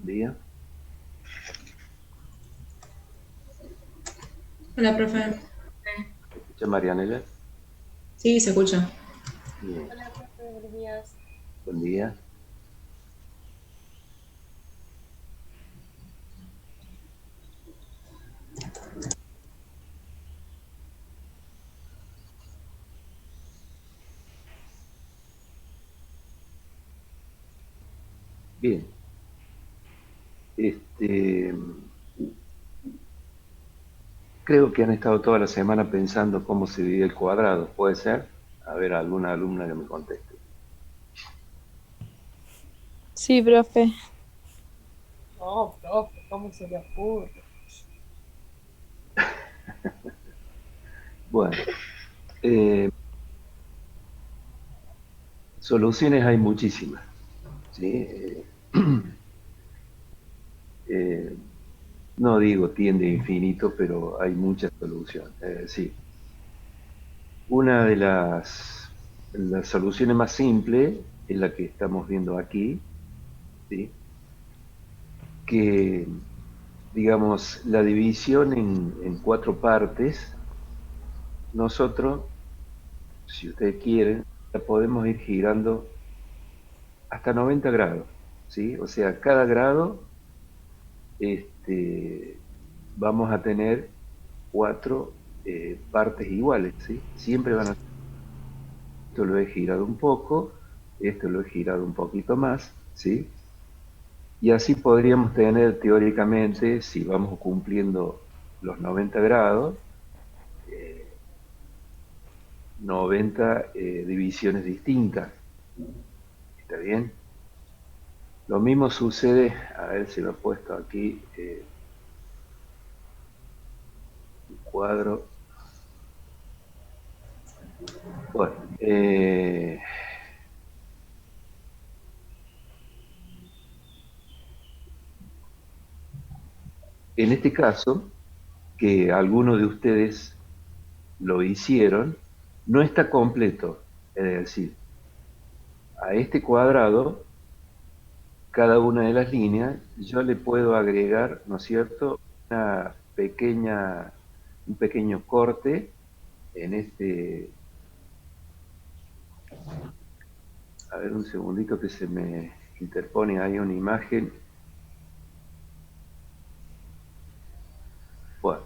Día. Hola, profe. ¿Me escucha Marianela? Sí, se escucha. Bien, Hola, profe, buenos días. buen día. Bien, este, creo que han estado toda la semana pensando cómo se divide el cuadrado, ¿puede ser? A ver, alguna alumna que me conteste. Sí, profe. No, profe, ¿cómo se le ocurre? Bueno, eh, soluciones hay muchísimas, ¿sí? Eh, no digo tiende a infinito, pero hay muchas soluciones. Es decir, una de las soluciones más simples es la que estamos viendo aquí, ¿sí? Que digamos, la división en cuatro partes, nosotros, si ustedes quieren, la podemos ir girando hasta 90 grados, ¿sí? O sea, cada grado este, vamos a tener cuatro partes iguales, ¿sí? Siempre van a... Esto lo he girado un poco, esto lo he girado un poquito más, ¿sí? Y así podríamos tener teóricamente, si vamos cumpliendo los 90 grados, 90 divisiones distintas. ¿Está bien? Lo mismo sucede, a ver si lo he puesto aquí, un cuadro. Bueno, en este caso, que algunos de ustedes lo hicieron, no está completo. Es decir, a este cuadrado, cada una de las líneas, yo le puedo agregar, ¿no es cierto?, una pequeña, un pequeño corte en este. A ver un segundito que se me interpone ahí una imagen. Bueno,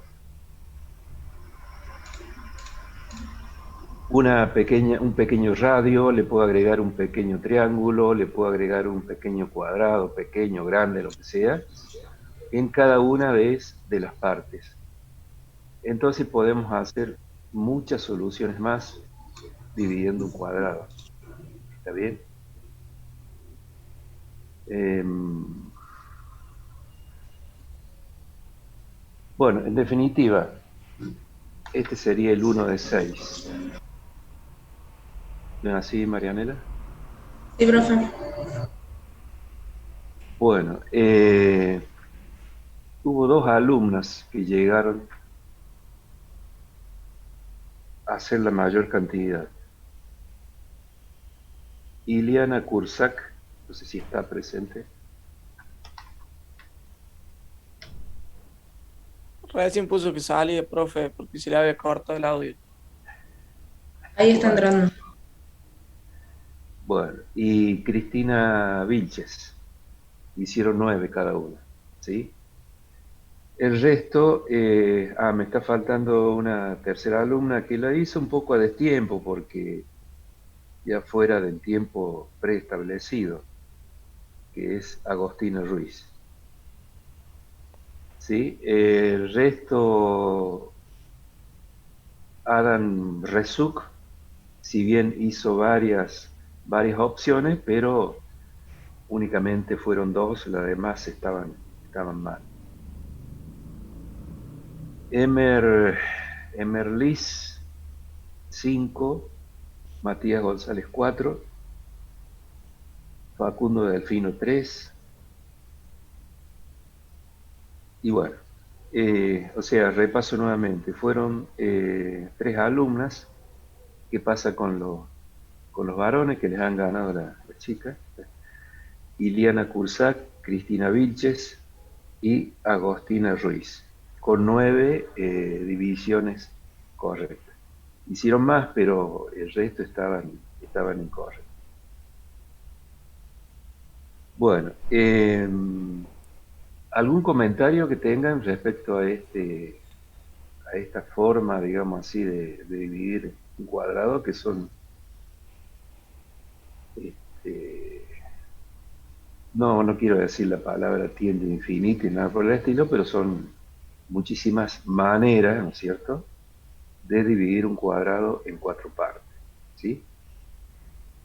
un pequeño radio, le puedo agregar un pequeño triángulo, le puedo agregar un pequeño cuadrado, pequeño, grande, lo que sea, en cada una de las partes. Entonces podemos hacer muchas soluciones más dividiendo un cuadrado. ¿Está bien? Bueno, en definitiva, este sería el 1 de 6. ¿No es así, Marianela? Sí, profe. Bueno, hubo dos alumnas que llegaron a hacer la mayor cantidad. Iliana Kursak, no sé si está presente. Recién puso que salía, profe, porque se le había cortado el audio. Ahí está Bueno, entrando. bueno, y Cristina Vilches, hicieron 9 cada una, ¿sí? El resto, me está faltando una tercera alumna que la hizo un poco a destiempo porque ya fuera del tiempo preestablecido, que es Agostina Ruiz, ¿sí? El resto, Adam Resuk, si bien hizo varias opciones, pero únicamente fueron dos, las demás estaban mal. Emer, Emerlis 5, Matías González 4, Facundo Delfino 3, y bueno, o sea, repaso nuevamente, fueron tres alumnas. ¿Qué pasa con los varones que les han ganado las chicas? Iliana Kursak, Cristina Vilches y Agostina Ruiz, con 9 divisiones correctas. Hicieron más, pero el resto estaban incorrectos. Bueno, ¿algún comentario que tengan respecto a esta forma, digamos así, de dividir un cuadrado, que son, no quiero decir la palabra tiende infinita y nada por el estilo, pero son muchísimas maneras, ¿no es cierto?, de dividir un cuadrado en 4 partes, ¿sí?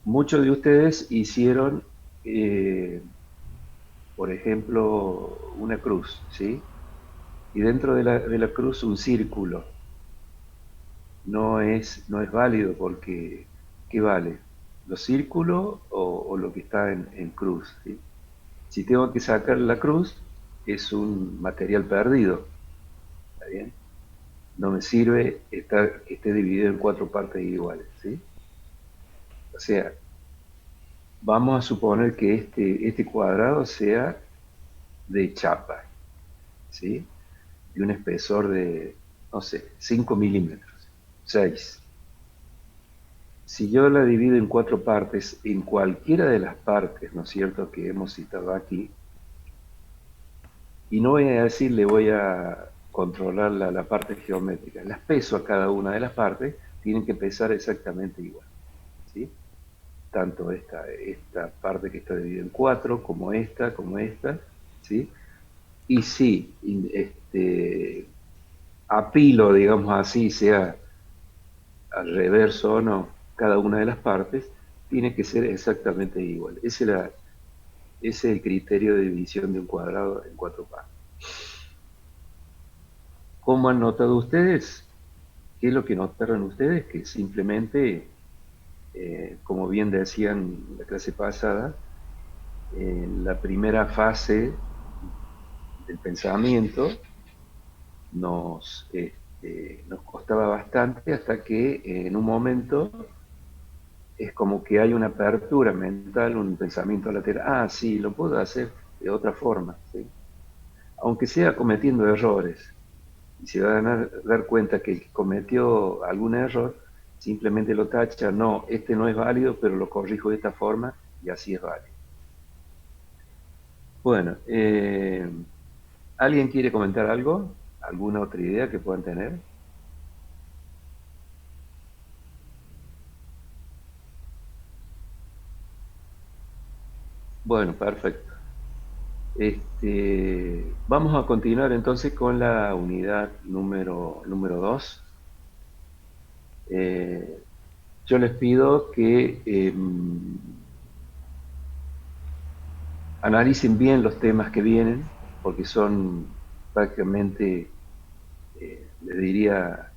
Muchos de ustedes hicieron, por ejemplo, una cruz, ¿sí? Y dentro de la cruz un círculo. No es válido porque, ¿qué vale? ¿Los círculos o lo que está en cruz? ¿Sí? Si tengo que sacar la cruz, es un material perdido, ¿está bien? No me sirve que esté dividido en 4 partes iguales, ¿sí? O sea, vamos a suponer que este cuadrado sea de chapa, ¿sí? De un espesor de, no sé, 5 milímetros, 6. Si yo la divido en 4 partes, en cualquiera de las partes, ¿no es cierto?, que hemos citado aquí, y no voy a decir le voy a controlar la parte geométrica, las peso a cada una de las partes, tienen que pesar exactamente igual, ¿sí? Tanto esta parte que está dividida en 4, como esta, ¿sí? Y si apilo, digamos así, sea al reverso o no, cada una de las partes, tiene que ser exactamente igual. Ese es el criterio de división de un cuadrado en 4 partes. ¿Cómo han notado ustedes? ¿Qué es lo que notaron ustedes? Que simplemente, como bien decían en la clase pasada, en la primera fase del pensamiento nos costaba bastante hasta que en un momento es como que hay una apertura mental, un pensamiento lateral. Ah, sí, lo puedo hacer de otra forma, ¿sí? Aunque sea cometiendo errores. Y se van a dar cuenta que el que cometió algún error, simplemente lo tacha, no, este no es válido, pero lo corrijo de esta forma y así es válido. Bueno, ¿alguien quiere comentar algo? ¿Alguna otra idea que puedan tener? Bueno, perfecto. Vamos a continuar entonces con la unidad número 2. Yo les pido que analicen bien los temas que vienen, porque son prácticamente, les diría,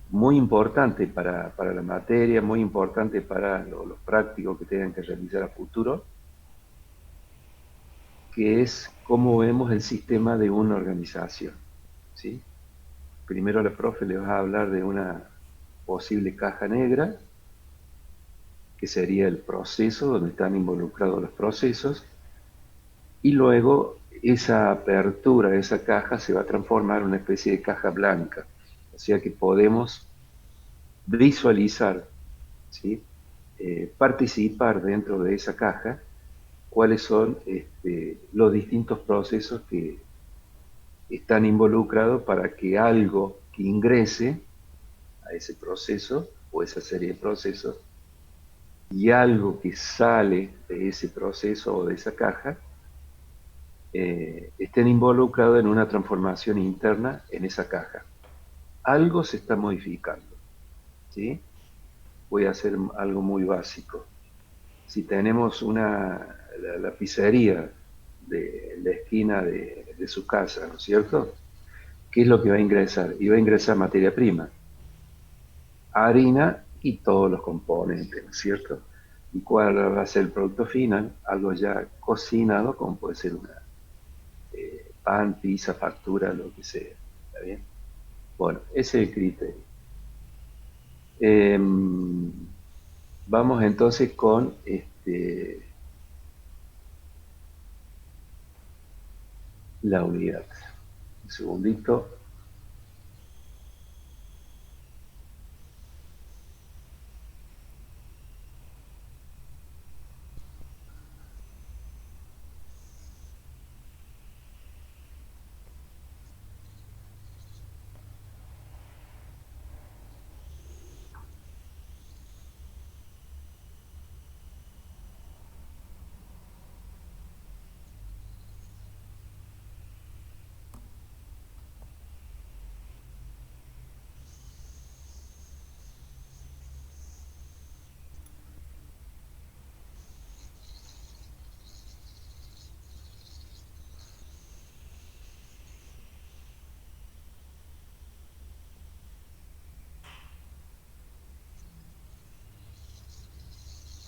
muy importantes para la materia, muy importantes para los prácticos que tengan que realizar a futuro, que es cómo vemos el sistema de una organización, ¿sí? Primero la profe les va a hablar de una posible caja negra, que sería el proceso donde están involucrados los procesos, y luego esa apertura, esa caja se va a transformar en una especie de caja blanca, o sea que podemos visualizar, ¿sí? Participar dentro de esa caja, cuáles son los distintos procesos que están involucrados para que algo que ingrese a ese proceso o esa serie de procesos y algo que sale de ese proceso o de esa caja estén involucrados en una transformación interna en esa caja. Algo se está modificando, ¿sí? Voy a hacer algo muy básico. Si tenemos la pizzería de la esquina de su casa, ¿no es cierto? ¿Qué es lo que va a ingresar? Y va a ingresar materia prima, harina y todos los componentes, ¿no es cierto? ¿Y cuál va a ser el producto final? Algo ya cocinado, como puede ser una pan, pizza, factura, lo que sea. ¿Está bien? Bueno, ese es el criterio. Vamos entonces con la unidad. Un segundito.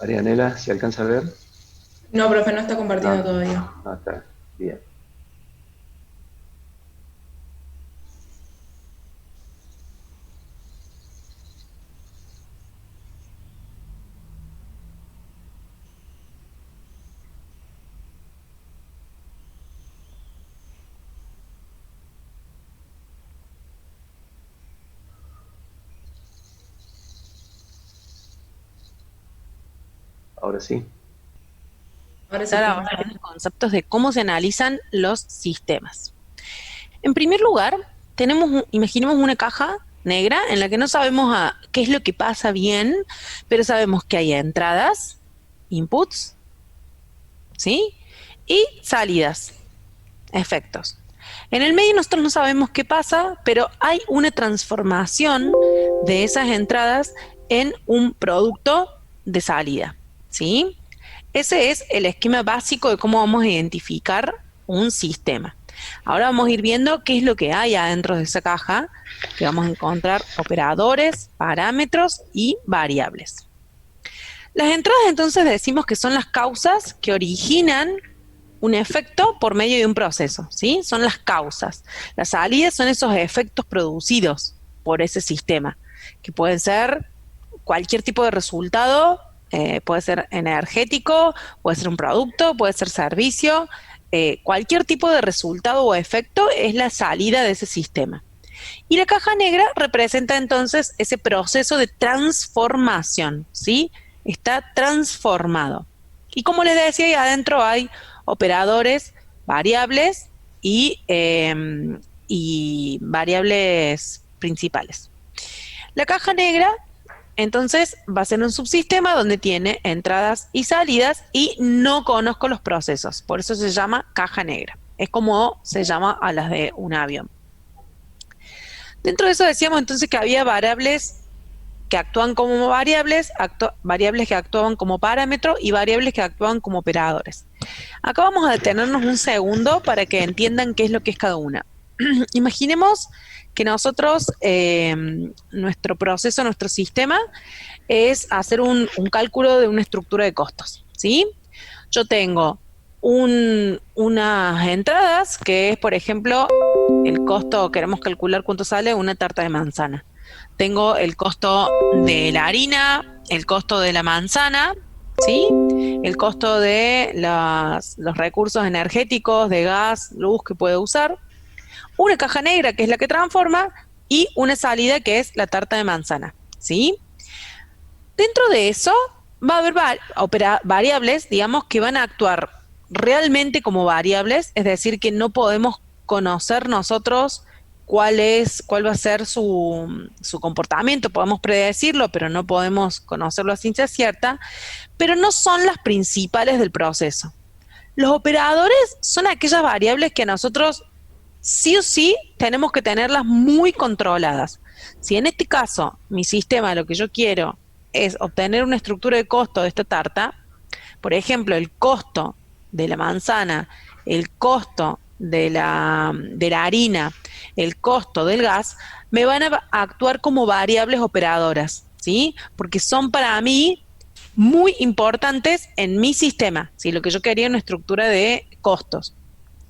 Marianela, ¿se alcanza a ver? No, profe, no está compartiendo Ah, todavía. está. Bien. Ahora sí. Ahora sí, Ahora profe. vamos a ver los conceptos de cómo se analizan los sistemas. En primer lugar, imaginemos una caja negra en la que no sabemos qué es lo que pasa bien, pero sabemos que hay entradas, inputs, ¿sí? Y salidas, efectos. En el medio nosotros no sabemos qué pasa, pero hay una transformación de esas entradas en un producto de salida, ¿sí? Ese es el esquema básico de cómo vamos a identificar un sistema. Ahora vamos a ir viendo qué es lo que hay adentro de esa caja, que vamos a encontrar operadores, parámetros y variables. Las entradas entonces decimos que son las causas que originan un efecto por medio de un proceso, ¿sí? Son las causas. Las salidas son esos efectos producidos por ese sistema, que pueden ser cualquier tipo de resultado, puede ser energético, puede ser un producto, puede ser servicio, cualquier tipo de resultado o efecto es la salida de ese sistema. Y la caja negra representa entonces ese proceso de transformación, ¿sí? Está transformado. Y como les decía, ahí adentro hay operadores, variables y variables principales. La caja negra, entonces, va a ser un subsistema donde tiene entradas y salidas y no conozco los procesos. Por eso se llama caja negra. Es como se llama a las de un avión. Dentro de eso decíamos entonces que había variables que actúan como variables, variables que actúan como parámetros y variables que actúan como operadores. Acá vamos a detenernos un segundo para que entiendan qué es lo que es cada una. Imaginemos que nosotros, nuestro proceso, nuestro sistema, es hacer un cálculo de una estructura de costos, ¿sí? Yo tengo unas entradas, que es, por ejemplo, el costo, queremos calcular cuánto sale una tarta de manzana. Tengo el costo de la harina, el costo de la manzana, ¿sí? El costo de los recursos energéticos, de gas, luz que puedo usar. Una caja negra, que es la que transforma, y una salida, que es la tarta de manzana, ¿sí? Dentro de eso va a haber variables, digamos, que van a actuar realmente como variables, es decir, que no podemos conocer nosotros cuál va a ser su comportamiento, podemos predecirlo, pero no podemos conocerlo a ciencia cierta, pero no son las principales del proceso. Los operadores son aquellas variables que a nosotros sí o sí tenemos que tenerlas muy controladas. Si en este caso mi sistema lo que yo quiero es obtener una estructura de costo de esta tarta, por ejemplo, el costo de la manzana, el costo de la harina, el costo del gas, me van a actuar como variables operadoras, ¿sí? Porque son para mí muy importantes en mi sistema, ¿sí? Lo que yo quería es una estructura de costos.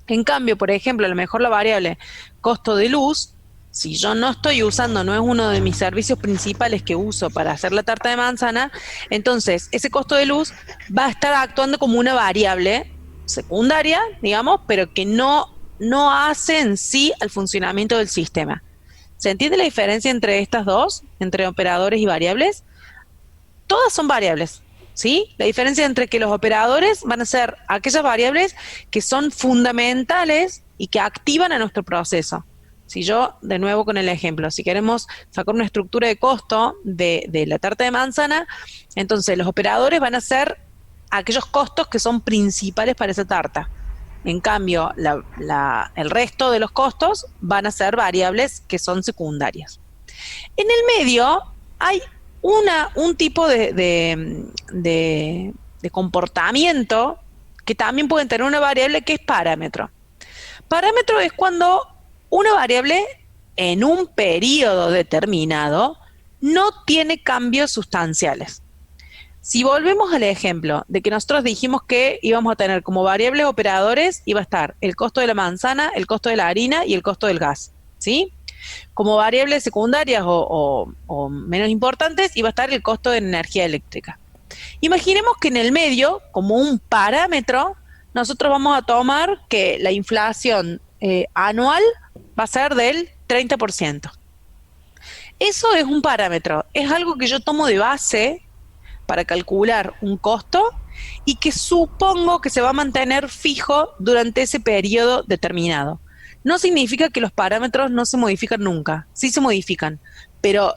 En cambio, por ejemplo, a lo mejor la variable costo de luz, si yo no estoy usando, no es uno de mis servicios principales que uso para hacer la tarta de manzana, entonces ese costo de luz va a estar actuando como una variable secundaria, digamos, pero que no no hace en sí al funcionamiento del sistema. ¿Se entiende la diferencia entre estas dos, entre operadores y variables? Todas son variables, ¿sí? La diferencia entre que los operadores van a ser aquellas variables que son fundamentales y que activan a nuestro proceso. Si yo, de nuevo con el ejemplo, si queremos sacar una estructura de costo de la tarta de manzana, entonces los operadores van a ser aquellos costos que son principales para esa tarta. En cambio, el resto de los costos van a ser variables que son secundarias. En el medio hay un tipo de comportamiento que también pueden tener una variable que es parámetro. Parámetro es cuando una variable en un periodo determinado no tiene cambios sustanciales. Si volvemos al ejemplo de que nosotros dijimos que íbamos a tener como variables operadores, iba a estar el costo de la manzana, el costo de la harina y el costo del gas, ¿sí? Como variables secundarias o menos importantes, iba a estar el costo de energía eléctrica. Imaginemos que en el medio, como un parámetro, nosotros vamos a tomar que la inflación anual va a ser del 30%. Eso es un parámetro, es algo que yo tomo de base para calcular un costo y que supongo que se va a mantener fijo durante ese periodo determinado. No significa que los parámetros no se modifican nunca, sí se modifican, pero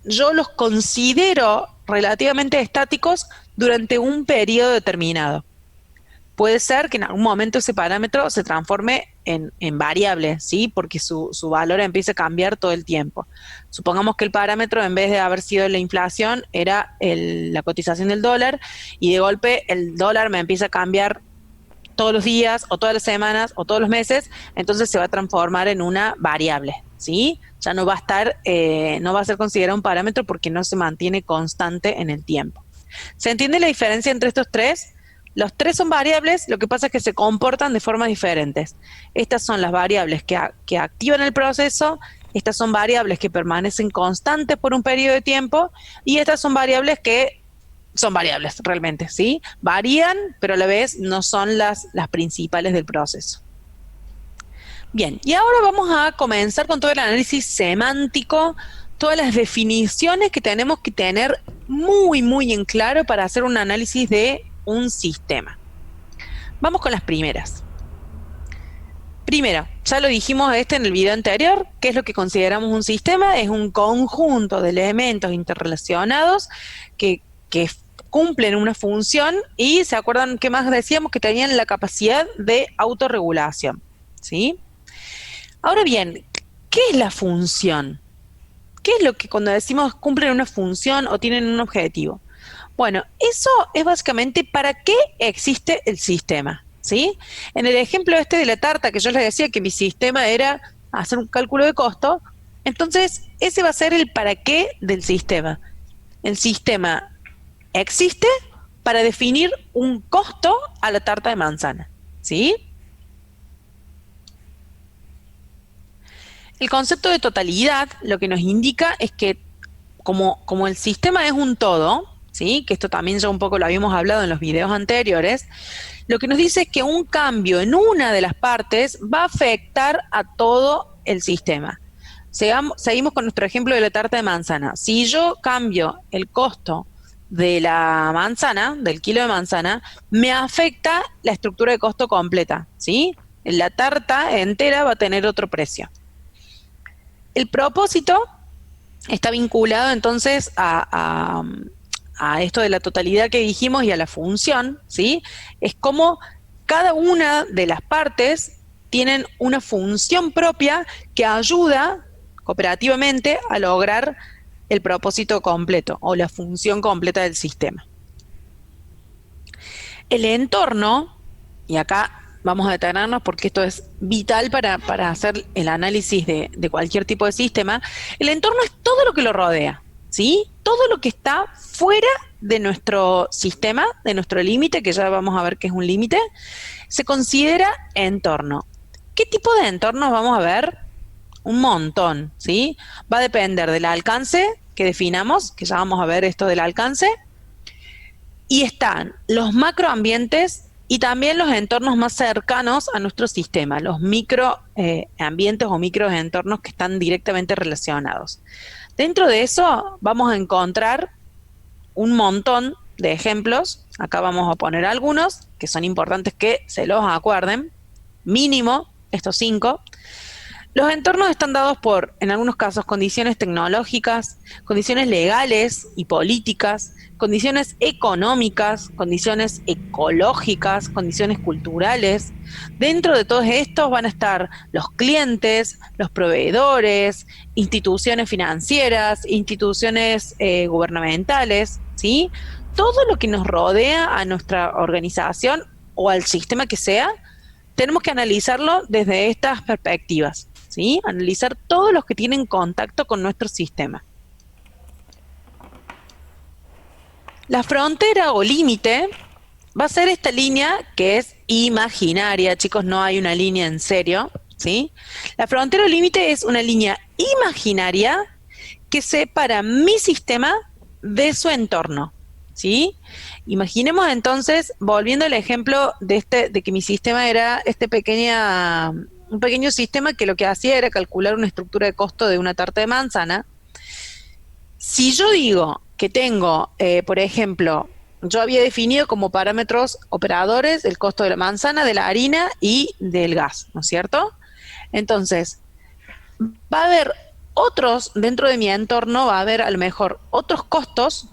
yo los considero relativamente estáticos durante un periodo determinado. Puede ser que en algún momento ese parámetro se transforme en variable, ¿sí? Porque su valor empieza a cambiar todo el tiempo. Supongamos que el parámetro, en vez de haber sido la inflación, era la cotización del dólar, y de golpe el dólar me empieza a cambiar todos los días, o todas las semanas, o todos los meses, entonces se va a transformar en una variable, ¿sí? Ya no va a estar, no va a ser considerado un parámetro porque no se mantiene constante en el tiempo. ¿Se entiende la diferencia entre estos tres? Los tres son variables, lo que pasa es que se comportan de formas diferentes. Estas son las variables que activan el proceso, estas son variables que permanecen constantes por un periodo de tiempo, y estas son variables que son variables realmente, ¿sí? Varían, pero a la vez no son las principales del proceso. Bien, y ahora vamos a comenzar con todo el análisis semántico, todas las definiciones que tenemos que tener muy, muy en claro para hacer un análisis de un sistema. Vamos con las primeras. Primero, ya lo dijimos en el video anterior, ¿qué es lo que consideramos un sistema? Es un conjunto de elementos interrelacionados que cumplen una función y ¿se acuerdan qué más decíamos? Que tenían la capacidad de autorregulación, ¿sí? Ahora bien, ¿qué es la función? ¿Qué es lo que cuando decimos cumplen una función o tienen un objetivo? Bueno, eso es básicamente para qué existe el sistema, ¿sí? En el ejemplo de la tarta que yo les decía que mi sistema era hacer un cálculo de costo, entonces ese va a ser el para qué del sistema. El sistema existe para definir un costo a la tarta de manzana, ¿sí? El concepto de totalidad lo que nos indica es que como el sistema es un todo, ¿sí? Que esto también ya un poco lo habíamos hablado en los videos anteriores, lo que nos dice es que un cambio en una de las partes va a afectar a todo el sistema. Seguimos con nuestro ejemplo de la tarta de manzana. Si yo cambio el costo de la manzana, del kilo de manzana, me afecta la estructura de costo completa, ¿sí? La tarta entera va a tener otro precio. El propósito está vinculado entonces a esto de la totalidad que dijimos y a la función, ¿sí? Es como cada una de las partes tienen una función propia que ayuda cooperativamente a lograr el propósito completo o la función completa del sistema. El entorno, y acá vamos a detenernos porque esto es vital para hacer el análisis de cualquier tipo de sistema, el entorno es todo lo que lo rodea, ¿sí? Todo lo que está fuera de nuestro sistema, de nuestro límite, que ya vamos a ver que es un límite, se considera entorno. ¿Qué tipo de entornos vamos a ver? Un montón, ¿sí? Va a depender del alcance que definamos, que ya vamos a ver esto del alcance, y están los macroambientes y también los entornos más cercanos a nuestro sistema, los micro ambientes o micro entornos que están directamente relacionados. Dentro de eso vamos a encontrar un montón de ejemplos. Acá vamos a poner algunos que son importantes que se los acuerden. Mínimo estos 5. Los entornos están dados por, en algunos casos, condiciones tecnológicas, condiciones legales y políticas, condiciones económicas, condiciones ecológicas, condiciones culturales. Dentro de todos estos van a estar los clientes, los proveedores, instituciones financieras, instituciones gubernamentales, ¿sí? Todo lo que nos rodea a nuestra organización o al sistema que sea, tenemos que analizarlo desde estas perspectivas, ¿sí? Analizar todos los que tienen contacto con nuestro sistema. La frontera o límite va a ser esta línea que es imaginaria, chicos, no hay una línea en serio, ¿sí? La frontera o límite es una línea imaginaria que separa mi sistema de su entorno, ¿sí? Imaginemos entonces, volviendo al ejemplo de que mi sistema era un pequeño sistema que lo que hacía era calcular una estructura de costo de una tarta de manzana. Si yo digo que tengo, por ejemplo, yo había definido como parámetros operadores el costo de la manzana, de la harina y del gas, ¿no es cierto? Entonces, va a haber otros, dentro de mi entorno, va a haber a lo mejor otros costos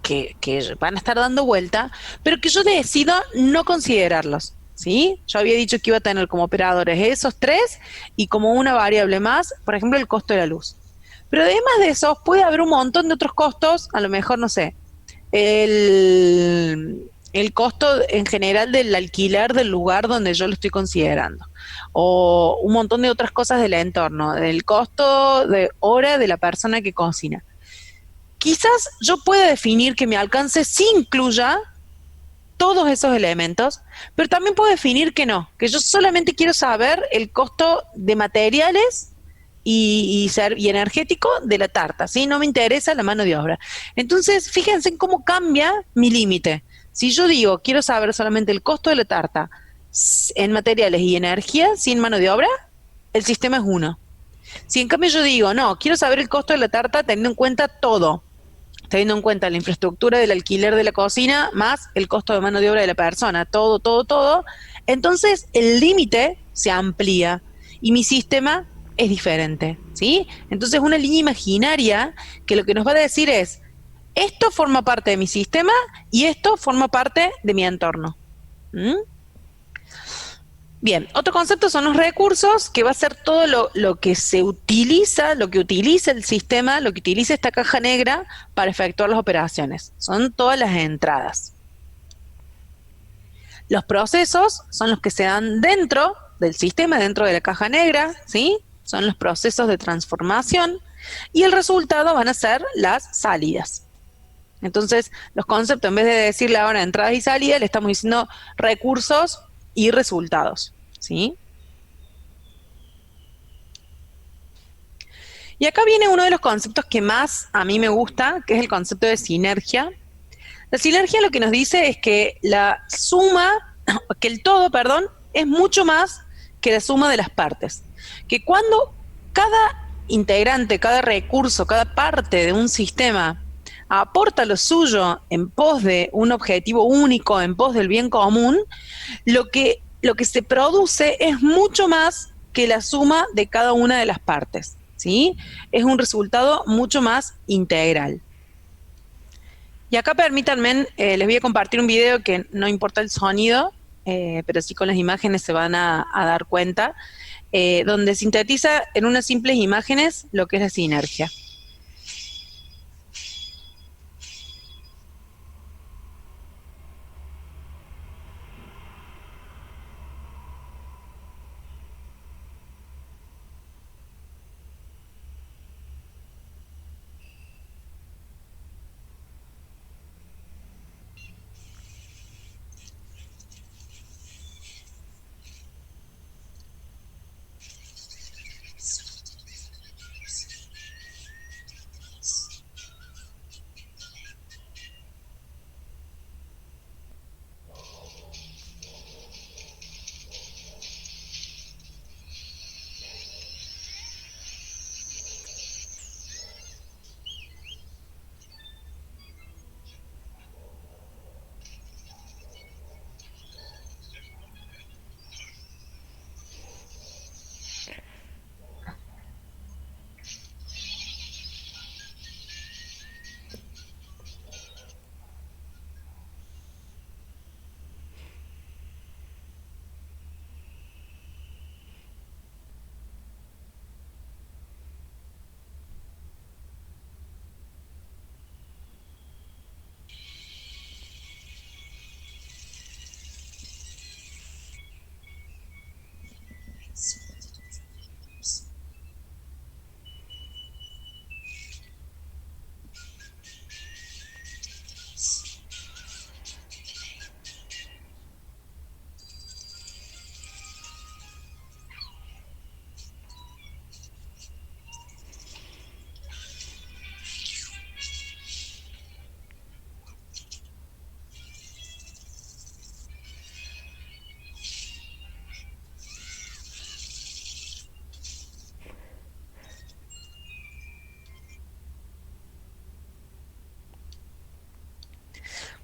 que van a estar dando vuelta, pero que yo decido no considerarlos, ¿sí? Yo había dicho que iba a tener como operadores esos 3 y como una variable más, por ejemplo, el costo de la luz. Pero además de eso, puede haber un montón de otros costos, a lo mejor, no sé, el costo en general del alquiler del lugar donde yo lo estoy considerando, o un montón de otras cosas del entorno, del costo de hora de la persona que cocina. Quizás yo pueda definir que mi alcance sí incluya todos esos elementos, pero también puedo definir que no, que yo solamente quiero saber el costo de materiales y energético de la tarta, ¿sí? No me interesa la mano de obra. Entonces, fíjense en cómo cambia mi límite. Si yo digo, quiero saber solamente el costo de la tarta en materiales y energía sin mano de obra, el sistema es 1. Si en cambio yo digo, no, quiero saber el costo de la tarta teniendo en cuenta todo, teniendo en cuenta la infraestructura del alquiler de la cocina más el costo de mano de obra de la persona, todo, entonces el límite se amplía y mi sistema es diferente, ¿sí? Entonces una línea imaginaria que lo que nos va a decir es, esto forma parte de mi sistema y esto forma parte de mi entorno. ¿Mm? Bien, otro concepto son los recursos, que va a ser todo lo que se utiliza, lo que utiliza el sistema, lo que utiliza esta caja negra para efectuar las operaciones. Son todas las entradas. Los procesos son los que se dan dentro del sistema, dentro de la caja negra, ¿sí? Son los procesos de transformación y el resultado van a ser las salidas. Entonces, los conceptos, en vez de decirle ahora entradas y salidas, le estamos diciendo recursos y resultados, ¿sí? Y acá viene uno de los conceptos que más a mí me gusta, que es el concepto de sinergia. La sinergia lo que nos dice es que la suma, que el todo, perdón, es mucho más que la suma de las partes. Que cuando cada integrante, cada recurso, cada parte de un sistema aporta lo suyo en pos de un objetivo único, en pos del bien común, lo que se produce es mucho más que la suma de cada una de las partes, ¿sí? Es un resultado mucho más integral. Y acá permítanme, les voy a compartir un video que no importa el sonido, pero sí con las imágenes se van a dar cuenta, donde sintetiza en unas simples imágenes lo que es la sinergia.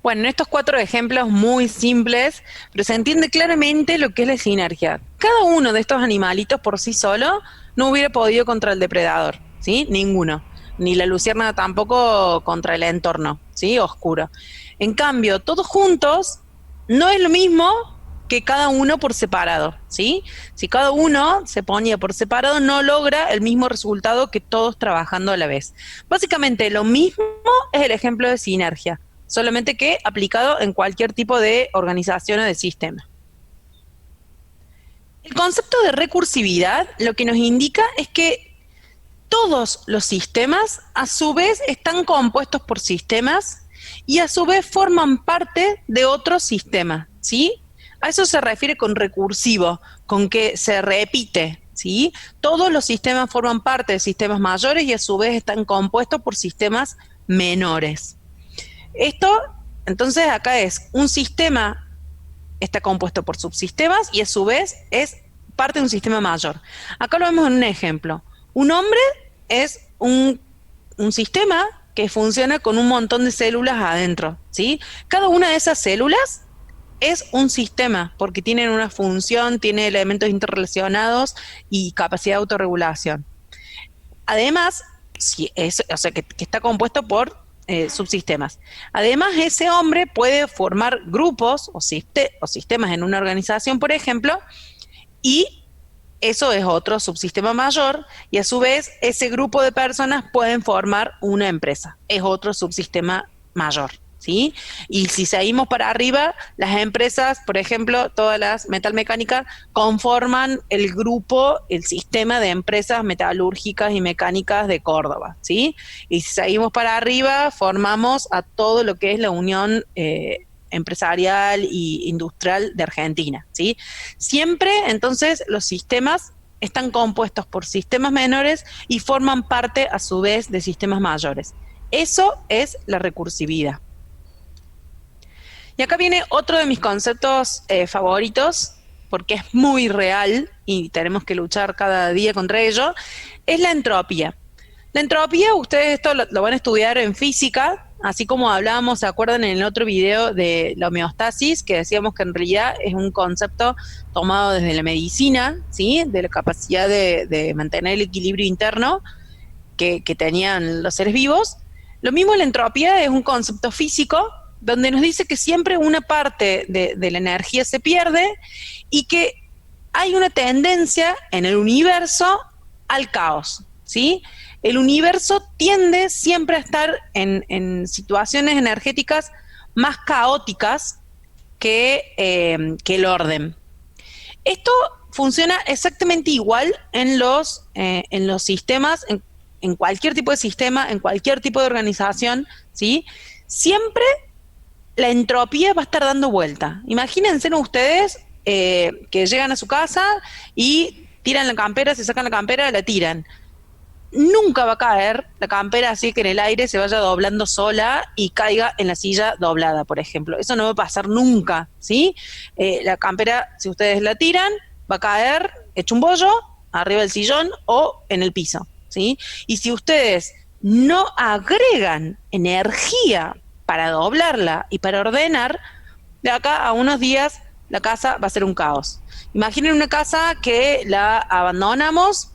Bueno, en estos 4 ejemplos muy simples, pero se entiende claramente lo que es la sinergia. Cada uno de estos animalitos por sí solo no hubiera podido contra el depredador, ¿sí? Ninguno. Ni la luciérnaga tampoco contra el entorno, ¿sí? Oscuro. En cambio, todos juntos no es lo mismo que cada uno por separado, ¿sí? Si cada uno se ponía por separado, no logra el mismo resultado que todos trabajando a la vez. Básicamente, lo mismo es el ejemplo de sinergia, solamente que aplicado en cualquier tipo de organización o de sistema. El concepto de recursividad lo que nos indica es que todos los sistemas a su vez están compuestos por sistemas y a su vez forman parte de otro sistema, ¿sí? A eso se refiere con recursivo, con que se repite, ¿sí? Todos los sistemas forman parte de sistemas mayores y a su vez están compuestos por sistemas menores. Esto, entonces, acá es un sistema está compuesto por subsistemas y a su vez es parte de un sistema mayor. Acá lo vemos en un ejemplo. Un hombre es un sistema que funciona con un montón de células adentro, ¿sí? Cada una de esas células es un sistema porque tienen una función, tiene elementos interrelacionados y capacidad de autorregulación. Además, o sea, que está compuesto por subsistemas. Además, ese hombre puede formar grupos o sistemas en una organización, por ejemplo, y eso es otro subsistema mayor, y a su vez ese grupo de personas pueden formar una empresa, es otro subsistema mayor, ¿sí? Y si seguimos para arriba, las empresas, por ejemplo, todas las metalmecánicas conforman el grupo, el sistema de empresas metalúrgicas y mecánicas de Córdoba, ¿sí? Y si seguimos para arriba, formamos a todo lo que es la Unión Empresarial y Industrial de Argentina, ¿sí? Siempre, entonces, los sistemas están compuestos por sistemas menores y forman parte, a su vez, de sistemas mayores. Eso es la recursividad. Y acá viene otro de mis conceptos favoritos, porque es muy real y tenemos que luchar cada día contra ello, es la entropía. La entropía, ustedes esto lo van a estudiar en física, así como hablábamos, ¿se acuerdan en el otro video de la homeostasis? Que decíamos que en realidad es un concepto tomado desde la medicina, ¿sí? De la capacidad de mantener el equilibrio interno que tenían los seres vivos. Lo mismo la entropía es un concepto físico, donde nos dice que siempre una parte de la energía se pierde y que hay una tendencia en el universo al caos, ¿sí? El universo tiende siempre a estar en situaciones energéticas más caóticas que el orden. Esto funciona exactamente igual en los sistemas, en cualquier tipo de sistema, en cualquier tipo de organización, ¿sí? Siempre la entropía va a estar dando vuelta. Imagínense ustedes que llegan a su casa y tiran la campera, se sacan la campera, la tiran. Nunca va a caer la campera así que en el aire se vaya doblando sola y caiga en la silla doblada, por ejemplo. Eso no va a pasar nunca, ¿sí? La campera, si ustedes la tiran, va a caer hecho un bollo arriba del sillón o en el piso, ¿sí? Y si ustedes no agregan energía para doblarla y para ordenar, de acá a unos días la casa va a ser un caos. Imaginen una casa que la abandonamos,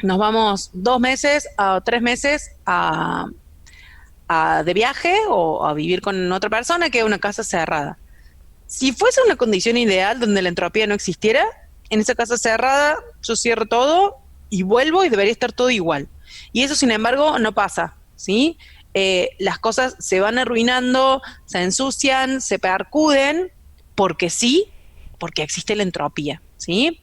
nos vamos 2 meses o 3 meses de viaje o a vivir con otra persona, que es una casa cerrada. Si fuese una condición ideal donde la entropía no existiera, en esa casa cerrada yo cierro todo y vuelvo y debería estar todo igual. Y eso, sin embargo, no pasa, ¿sí? Las cosas se van arruinando, se ensucian, se percuden, porque sí, porque existe la entropía, ¿sí?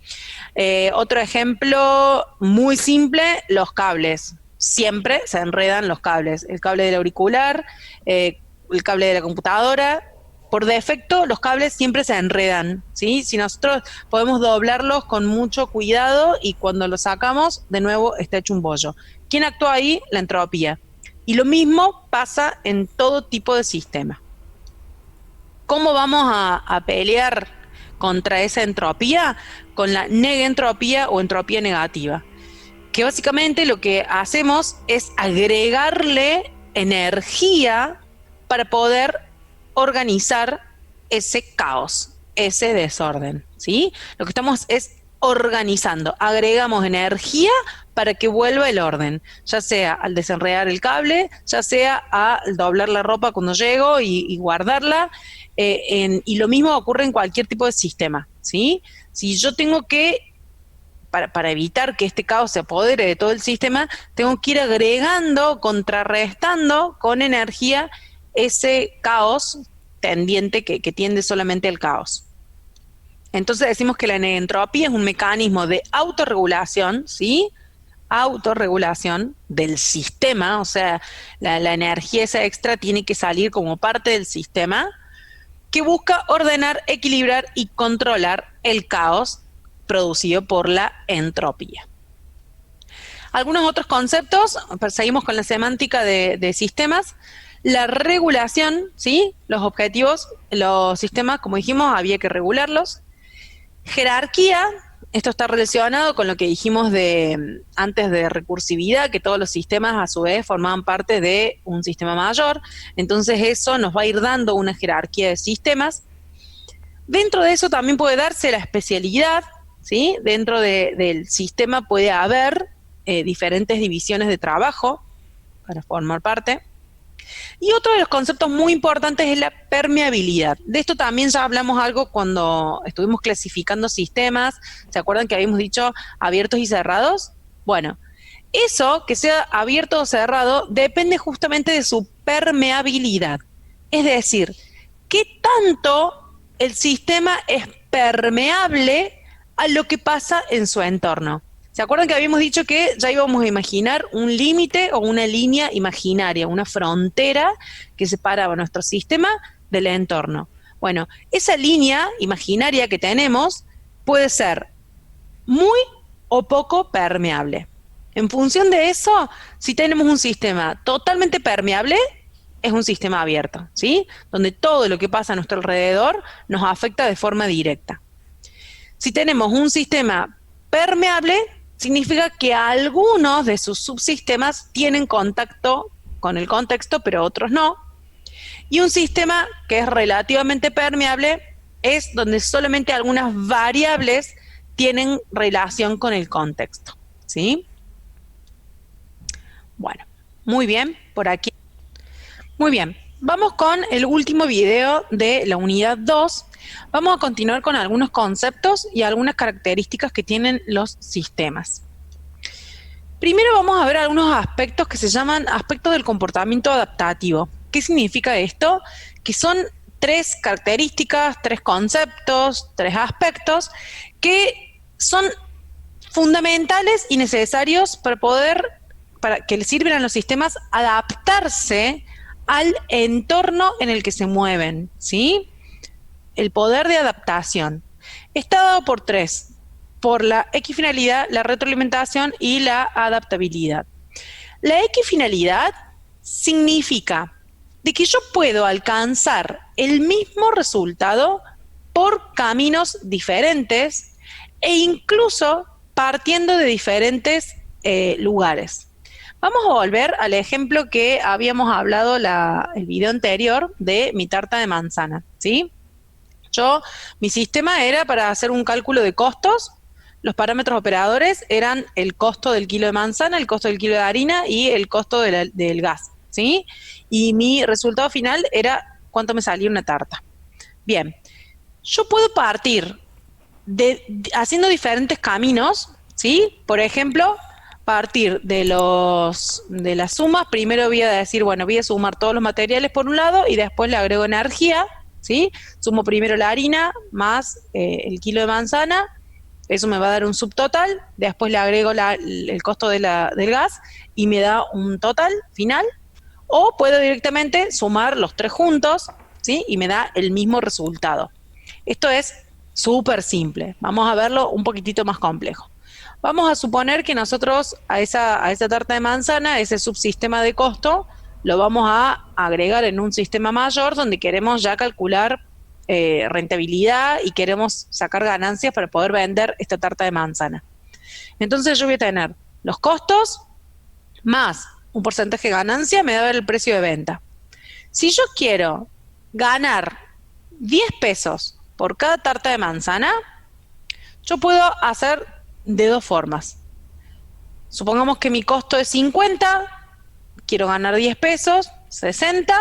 Otro ejemplo muy simple, los cables. Siempre se enredan los cables. El cable del auricular, el cable de la computadora. Por defecto, los cables siempre se enredan, ¿sí? Si nosotros podemos doblarlos con mucho cuidado y cuando los sacamos, de nuevo está hecho un bollo. ¿Quién actúa ahí? La entropía. Y lo mismo pasa en todo tipo de sistema. ¿Cómo vamos a pelear contra esa entropía? Con la negentropía o entropía negativa. Que básicamente lo que hacemos es agregarle energía para poder organizar ese caos, ese desorden, ¿sí? Lo que estamos es organizando, agregamos energía para que vuelva el orden, ya sea al desenredar el cable, ya sea al doblar la ropa cuando llego y guardarla, y lo mismo ocurre en cualquier tipo de sistema, ¿sí? Si yo tengo que, para evitar que este caos se apodere de todo el sistema, tengo que ir agregando, contrarrestando con energía ese caos tendiente que tiende solamente al caos. Entonces decimos que la entropía es un mecanismo de autorregulación, ¿sí? Autorregulación del sistema, o sea, la energía esa extra tiene que salir como parte del sistema, que busca ordenar, equilibrar y controlar el caos producido por la entropía. Algunos otros conceptos, seguimos con la semántica de sistemas. La regulación, ¿sí? Los objetivos, los sistemas, como dijimos, había que regularlos. Jerarquía, esto está relacionado con lo que dijimos antes de recursividad, que todos los sistemas a su vez formaban parte de un sistema mayor, entonces eso nos va a ir dando una jerarquía de sistemas. Dentro de eso también puede darse la especialidad, ¿sí? Dentro del sistema puede haber diferentes divisiones de trabajo para formar parte. Y otro de los conceptos muy importantes es la permeabilidad. De esto también ya hablamos algo cuando estuvimos clasificando sistemas. ¿Se acuerdan que habíamos dicho abiertos y cerrados? Bueno, eso, que sea abierto o cerrado, depende justamente de su permeabilidad. Es decir, qué tanto el sistema es permeable a lo que pasa en su entorno. ¿Se acuerdan que habíamos dicho que ya íbamos a imaginar un límite o una línea imaginaria, una frontera que separaba nuestro sistema del entorno? Bueno, esa línea imaginaria que tenemos puede ser muy o poco permeable. En función de eso, si tenemos un sistema totalmente permeable, es un sistema abierto, ¿sí? Donde todo lo que pasa a nuestro alrededor nos afecta de forma directa. Si tenemos un sistema permeable, significa que algunos de sus subsistemas tienen contacto con el contexto, pero otros no. Y un sistema que es relativamente permeable es donde solamente algunas variables tienen relación con el contexto, ¿sí? Bueno, muy bien, por aquí. Muy bien, vamos con el último video de la unidad 2. Vamos a continuar con algunos conceptos y algunas características que tienen los sistemas. Primero vamos a ver algunos aspectos que se llaman aspectos del comportamiento adaptativo. ¿Qué significa esto? Que son 3 características, 3 conceptos, 3 aspectos que son fundamentales y necesarios para que les sirvan a los sistemas adaptarse al entorno en el que se mueven, ¿sí? El poder de adaptación está dado por 3, por la equifinalidad, la retroalimentación y la adaptabilidad. La equifinalidad significa de que yo puedo alcanzar el mismo resultado por caminos diferentes e incluso partiendo de diferentes lugares. Vamos a volver al ejemplo que habíamos hablado el video anterior de mi tarta de manzana, ¿sí? Mi sistema era para hacer un cálculo de costos. Los parámetros operadores eran el costo del kilo de manzana, el costo del kilo de harina y el costo del gas, ¿sí? Y mi resultado final era cuánto me salía una tarta. Bien, yo puedo partir haciendo diferentes caminos, ¿sí? Por ejemplo, partir de las sumas. Primero voy a decir, bueno, voy a sumar todos los materiales por un lado y después le agrego energía, ¿sí? Sumo primero la harina más el kilo de manzana. Eso me va a dar un subtotal, después le agrego el costo del gas y me da un total final. O puedo directamente sumar los 3 juntos, ¿sí? Y me da el mismo resultado. Esto es súper simple. Vamos a verlo un poquitito más complejo. Vamos a suponer que nosotros a esa tarta de manzana, ese subsistema de costo, lo vamos a agregar en un sistema mayor donde queremos ya calcular rentabilidad y queremos sacar ganancias para poder vender esta tarta de manzana. Entonces yo voy a tener los costos más un porcentaje de ganancia, me va a dar el precio de venta. Si yo quiero ganar 10 pesos por cada tarta de manzana, yo puedo hacer de dos formas. Supongamos que mi costo es 50, quiero ganar 10 pesos, 60,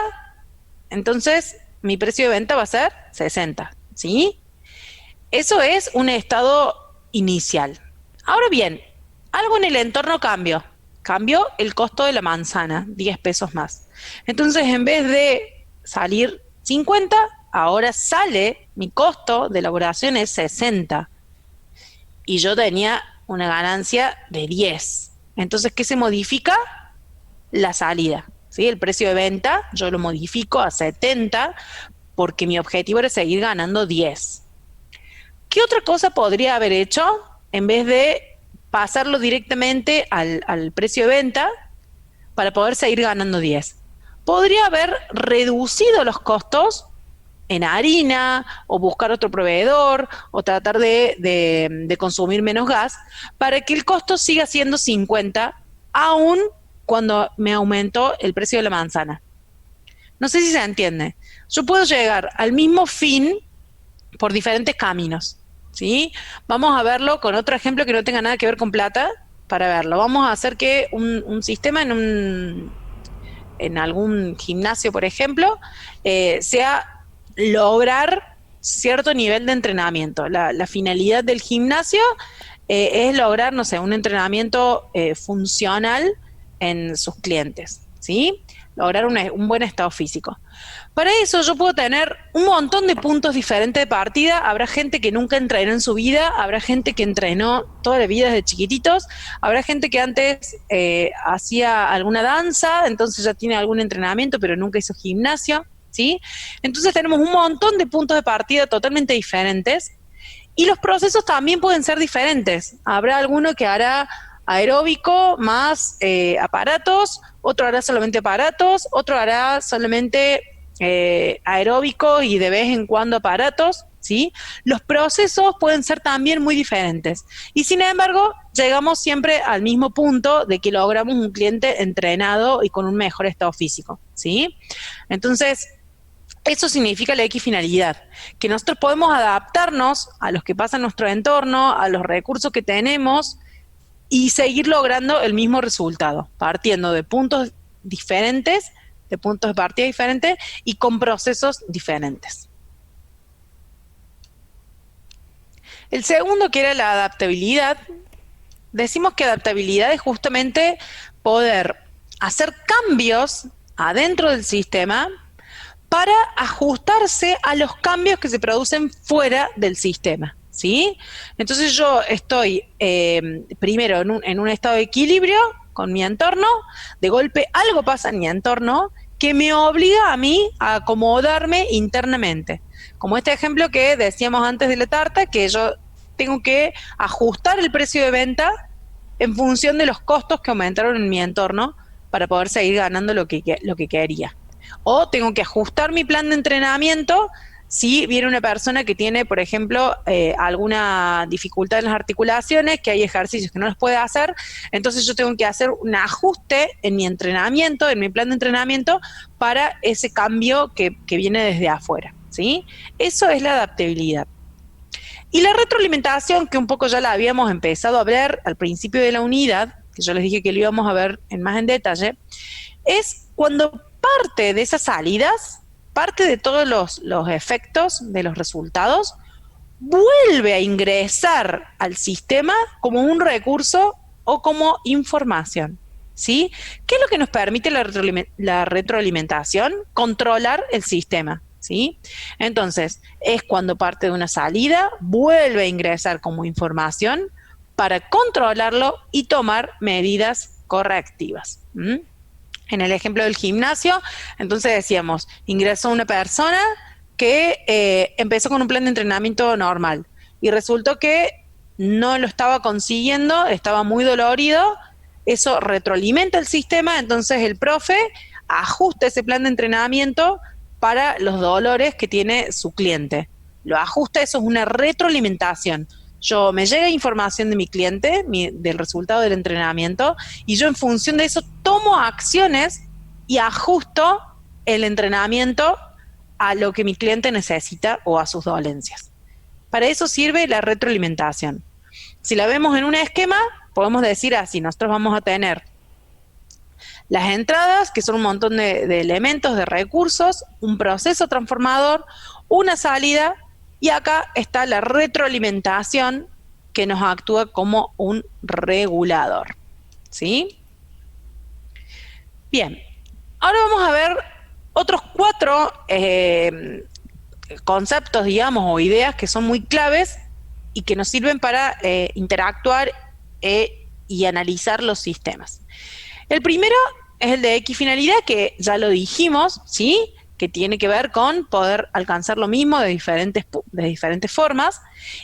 entonces mi precio de venta va a ser 60, ¿sí? Eso es un estado inicial. Ahora bien, algo en el entorno cambió. Cambió el costo de la manzana, 10 pesos más. Entonces, en vez de salir 50, ahora sale, mi costo de elaboración es 60. Y yo tenía una ganancia de 10. Entonces, ¿qué se modifica? La salida, ¿sí? El precio de venta yo lo modifico a 70 porque mi objetivo era seguir ganando 10. ¿Qué otra cosa podría haber hecho en vez de pasarlo directamente al precio de venta para poder seguir ganando 10? Podría haber reducido los costos en harina o buscar otro proveedor o tratar de consumir menos gas para que el costo siga siendo 50 aún cuando me aumentó el precio de la manzana. No sé si se entiende. Yo puedo llegar al mismo fin por diferentes caminos, ¿sí? Vamos a verlo con otro ejemplo que no tenga nada que ver con plata para verlo. Vamos a hacer que un sistema en algún gimnasio, por ejemplo, sea lograr cierto nivel de entrenamiento. La finalidad del gimnasio es lograr, no sé, un entrenamiento funcional en sus clientes, ¿sí? Lograr un buen estado físico. Para eso yo puedo tener un montón de puntos diferentes de partida. Habrá gente que nunca entrenó en su vida, habrá gente que entrenó toda la vida desde chiquititos, habrá gente que antes hacía alguna danza, entonces ya tiene algún entrenamiento, pero nunca hizo gimnasio, ¿sí? Entonces tenemos un montón de puntos de partida totalmente diferentes y los procesos también pueden ser diferentes. Habrá alguno que hará aeróbico más aparatos, otro hará solamente aparatos, otro hará solamente aeróbico y de vez en cuando aparatos, ¿sí? Los procesos pueden ser también muy diferentes. Y sin embargo, llegamos siempre al mismo punto de que logramos un cliente entrenado y con un mejor estado físico, ¿sí? Entonces, eso significa la equifinalidad, que nosotros podemos adaptarnos a los que pasa en nuestro entorno, a los recursos que tenemos y seguir logrando el mismo resultado, partiendo de puntos diferentes, de puntos de partida diferentes y con procesos diferentes. El segundo, que era la adaptabilidad, decimos que adaptabilidad es justamente poder hacer cambios adentro del sistema para ajustarse a los cambios que se producen fuera del sistema, ¿sí? Entonces yo estoy primero en un estado de equilibrio con mi entorno, de golpe algo pasa en mi entorno que me obliga a mí a acomodarme internamente. Como este ejemplo que decíamos antes de la tarta, que yo tengo que ajustar el precio de venta en función de los costos que aumentaron en mi entorno para poder seguir ganando lo que quería. O tengo que ajustar mi plan de entrenamiento si viene una persona que tiene, por ejemplo, alguna dificultad en las articulaciones, que hay ejercicios que no los puede hacer, entonces yo tengo que hacer un ajuste en mi entrenamiento, en mi plan de entrenamiento, para ese cambio que viene desde afuera, ¿sí? Eso es la adaptabilidad. Y la retroalimentación, que un poco ya la habíamos empezado a ver al principio de la unidad, que yo les dije que lo íbamos a ver más en detalle, es cuando parte de esas salidas, parte de todos los efectos de los resultados, vuelve a ingresar al sistema como un recurso o como información, ¿sí? ¿Qué es lo que nos permite la retroalimentación? Controlar el sistema, ¿sí? Entonces, es cuando parte de una salida, vuelve a ingresar como información para controlarlo y tomar medidas correctivas. En el ejemplo del gimnasio, entonces decíamos, ingresó una persona que empezó con un plan de entrenamiento normal y resultó que no lo estaba consiguiendo, estaba muy dolorido, eso retroalimenta el sistema, entonces el profe ajusta ese plan de entrenamiento para los dolores que tiene su cliente. Lo ajusta, eso es una retroalimentación. Me llega información de mi cliente, del resultado del entrenamiento, y yo en función de eso tomo acciones y ajusto el entrenamiento a lo que mi cliente necesita o a sus dolencias. Para eso sirve la retroalimentación. Si la vemos en un esquema, podemos decir así, nosotros vamos a tener las entradas, que son un montón de elementos, de recursos, un proceso transformador, una salida, y acá está la retroalimentación que nos actúa como un regulador, ¿sí? Bien, ahora vamos a ver otros 4 conceptos, digamos, o ideas que son muy claves y que nos sirven para interactuar y analizar los sistemas. El primero es el de equifinalidad, que ya lo dijimos, ¿sí? Que tiene que ver con poder alcanzar lo mismo de diferentes formas,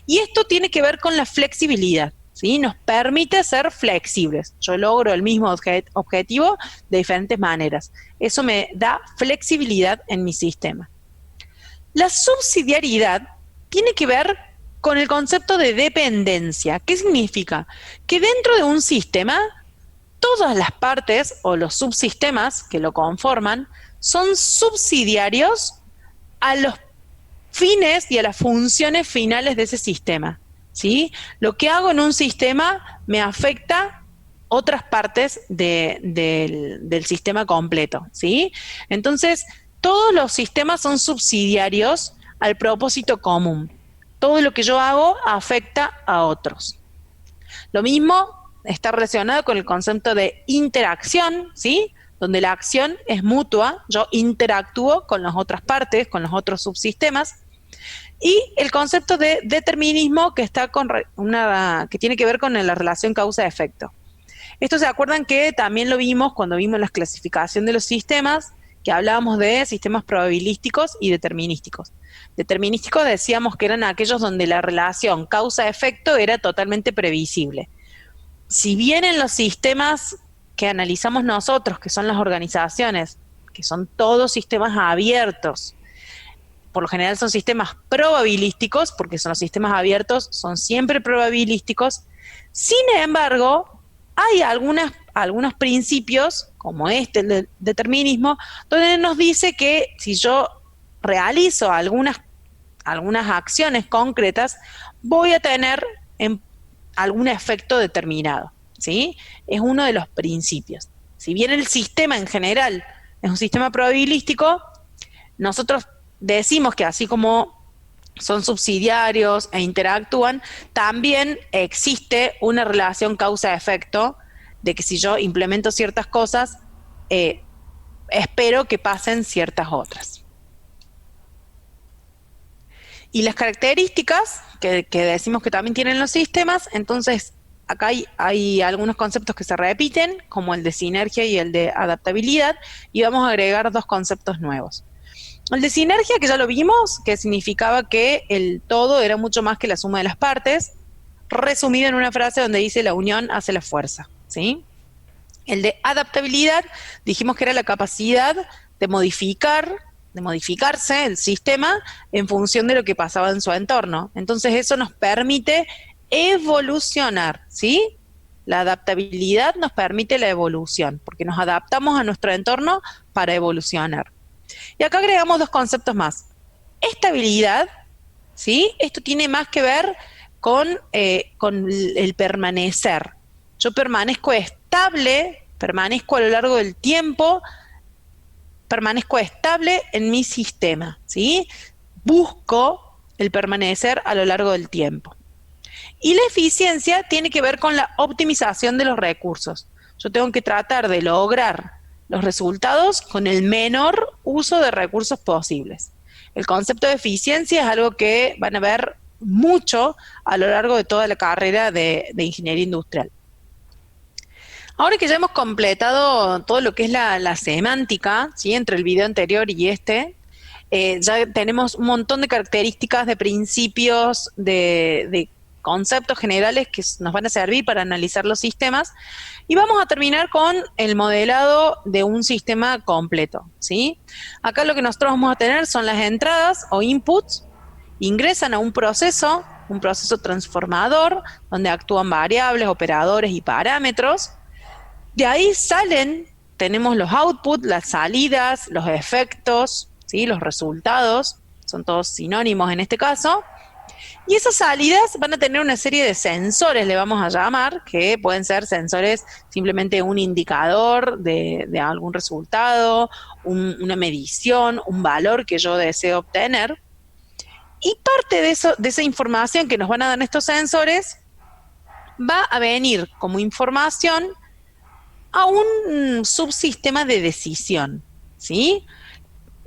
y esto tiene que ver con la flexibilidad, ¿sí? Nos permite ser flexibles. Yo logro el mismo objetivo de diferentes maneras. Eso me da flexibilidad en mi sistema. La subsidiariedad tiene que ver con el concepto de dependencia. ¿Qué significa? Que dentro de un sistema, todas las partes o los subsistemas que lo conforman son subsidiarios a los fines y a las funciones finales de ese sistema, ¿sí? Lo que hago en un sistema me afecta otras partes del sistema completo, ¿sí? Entonces, todos los sistemas son subsidiarios al propósito común. Todo lo que yo hago afecta a otros. Lo mismo está relacionado con el concepto de interacción, ¿sí? Donde la acción es mutua, yo interactúo con las otras partes, con los otros subsistemas, y el concepto de determinismo que está que tiene que ver con la relación causa-efecto. Esto se acuerdan que también lo vimos cuando vimos la clasificación de los sistemas, que hablábamos de sistemas probabilísticos y determinísticos. Determinísticos decíamos que eran aquellos donde la relación causa-efecto era totalmente previsible. Si bien en los sistemas que analizamos nosotros, que son las organizaciones, que son todos sistemas abiertos, por lo general son sistemas probabilísticos, porque son los sistemas abiertos, son siempre probabilísticos. Sin embargo, hay algunos principios, como el del determinismo, donde nos dice que si yo realizo algunas acciones concretas, voy a tener algún efecto determinado, ¿sí? Es uno de los principios. Si bien el sistema en general es un sistema probabilístico, nosotros decimos que así como son subsidiarios e interactúan, también existe una relación causa-efecto de que si yo implemento ciertas cosas, espero que pasen ciertas otras. Y las características que decimos que también tienen los sistemas, entonces acá hay algunos conceptos que se repiten, como el de sinergia y el de adaptabilidad, y vamos a agregar 2 conceptos nuevos. El de sinergia, que ya lo vimos, que significaba que el todo era mucho más que la suma de las partes, resumido en una frase donde dice la unión hace la fuerza, ¿sí? El de adaptabilidad, dijimos que era la capacidad de modificarse el sistema en función de lo que pasaba en su entorno. Entonces eso nos permite evolucionar, ¿sí? La adaptabilidad nos permite la evolución, porque nos adaptamos a nuestro entorno para evolucionar. Y acá agregamos 2 conceptos más. Estabilidad, ¿sí? Esto tiene más que ver con el permanecer. Yo permanezco estable, permanezco a lo largo del tiempo, permanezco estable en mi sistema, ¿sí? Busco el permanecer a lo largo del tiempo. Y la eficiencia tiene que ver con la optimización de los recursos. Yo tengo que tratar de lograr los resultados con el menor uso de recursos posibles. El concepto de eficiencia es algo que van a ver mucho a lo largo de toda la carrera de ingeniería industrial. Ahora que ya hemos completado todo lo que es la semántica, ¿sí? Entre el video anterior y ya tenemos un montón de características, de principios, de conceptos generales que nos van a servir para analizar los sistemas, y vamos a terminar con el modelado de un sistema completo, ¿sí? Acá lo que nosotros vamos a tener son las entradas o inputs, ingresan a un proceso transformador, donde actúan variables, operadores y parámetros. De ahí tenemos los outputs, las salidas, los efectos, ¿sí? Los resultados, son todos sinónimos en este caso. Y esas salidas van a tener una serie de sensores, le vamos a llamar, que pueden ser sensores simplemente un indicador de algún resultado, una medición, un valor que yo deseo obtener. Y parte de esa información que nos van a dar estos sensores va a venir como información a un subsistema de decisión, ¿sí?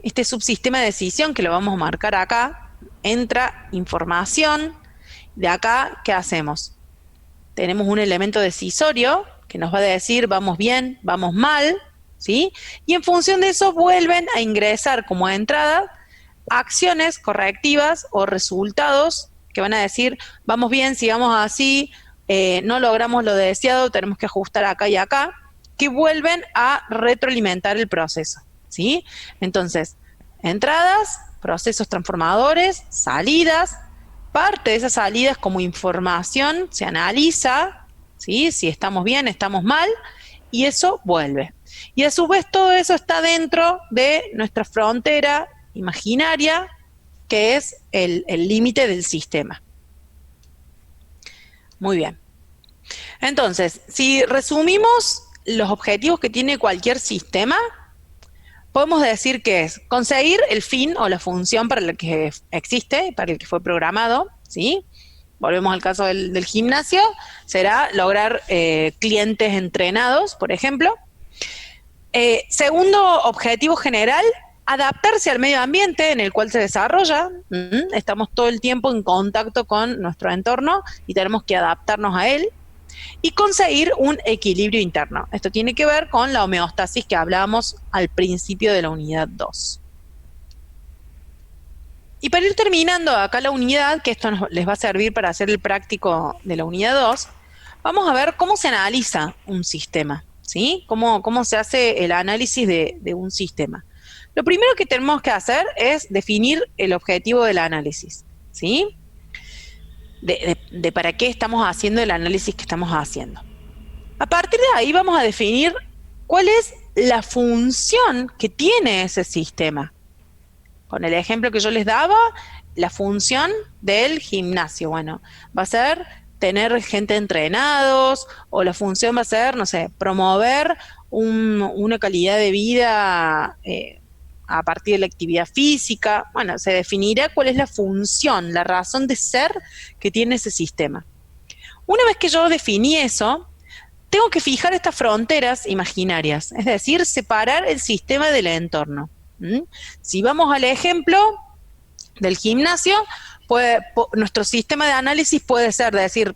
Este subsistema de decisión, que lo vamos a marcar acá, entra información. De acá, ¿qué hacemos? Tenemos un elemento decisorio que nos va a decir vamos bien, vamos mal, ¿sí? Y en función de eso vuelven a ingresar como entrada acciones correctivas o resultados que van a decir vamos bien, sigamos así, no logramos lo deseado, tenemos que ajustar acá y acá, que vuelven a retroalimentar el proceso, ¿sí? Entonces, entradas, procesos transformadores, salidas, parte de esas salidas como información se analiza, ¿sí? Si estamos bien, estamos mal, y eso vuelve. Y a su vez todo eso está dentro de nuestra frontera imaginaria, que es el límite del sistema. Muy bien. Entonces, si resumimos los objetivos que tiene cualquier sistema, podemos decir que es conseguir el fin o la función para la que existe, para el que fue programado, ¿sí? Volvemos al caso del gimnasio, será lograr clientes entrenados, por ejemplo. Segundo objetivo general, adaptarse al medio ambiente en el cual se desarrolla. Estamos todo el tiempo en contacto con nuestro entorno y tenemos que adaptarnos a él. Y conseguir un equilibrio interno. Esto tiene que ver con la homeostasis que hablábamos al principio de la unidad 2. Y para ir terminando acá la unidad, que esto les va a servir para hacer el práctico de la unidad 2, vamos a ver cómo se analiza un sistema, ¿sí? Cómo se hace el análisis de un sistema. Lo primero que tenemos que hacer es definir el objetivo del análisis, ¿sí? De para qué estamos haciendo el análisis que estamos haciendo. A partir de ahí vamos a definir cuál es la función que tiene ese sistema. Con el ejemplo que yo les daba, la función del gimnasio, bueno, va a ser tener gente entrenados, o la función va a ser, no sé, promover una calidad de vida a partir de la actividad física. Bueno, se definirá cuál es la función, la razón de ser que tiene ese sistema. Una vez que yo definí eso, tengo que fijar estas fronteras imaginarias, es decir, separar el sistema del entorno. Si vamos al ejemplo del gimnasio, nuestro sistema de análisis puede ser, decir,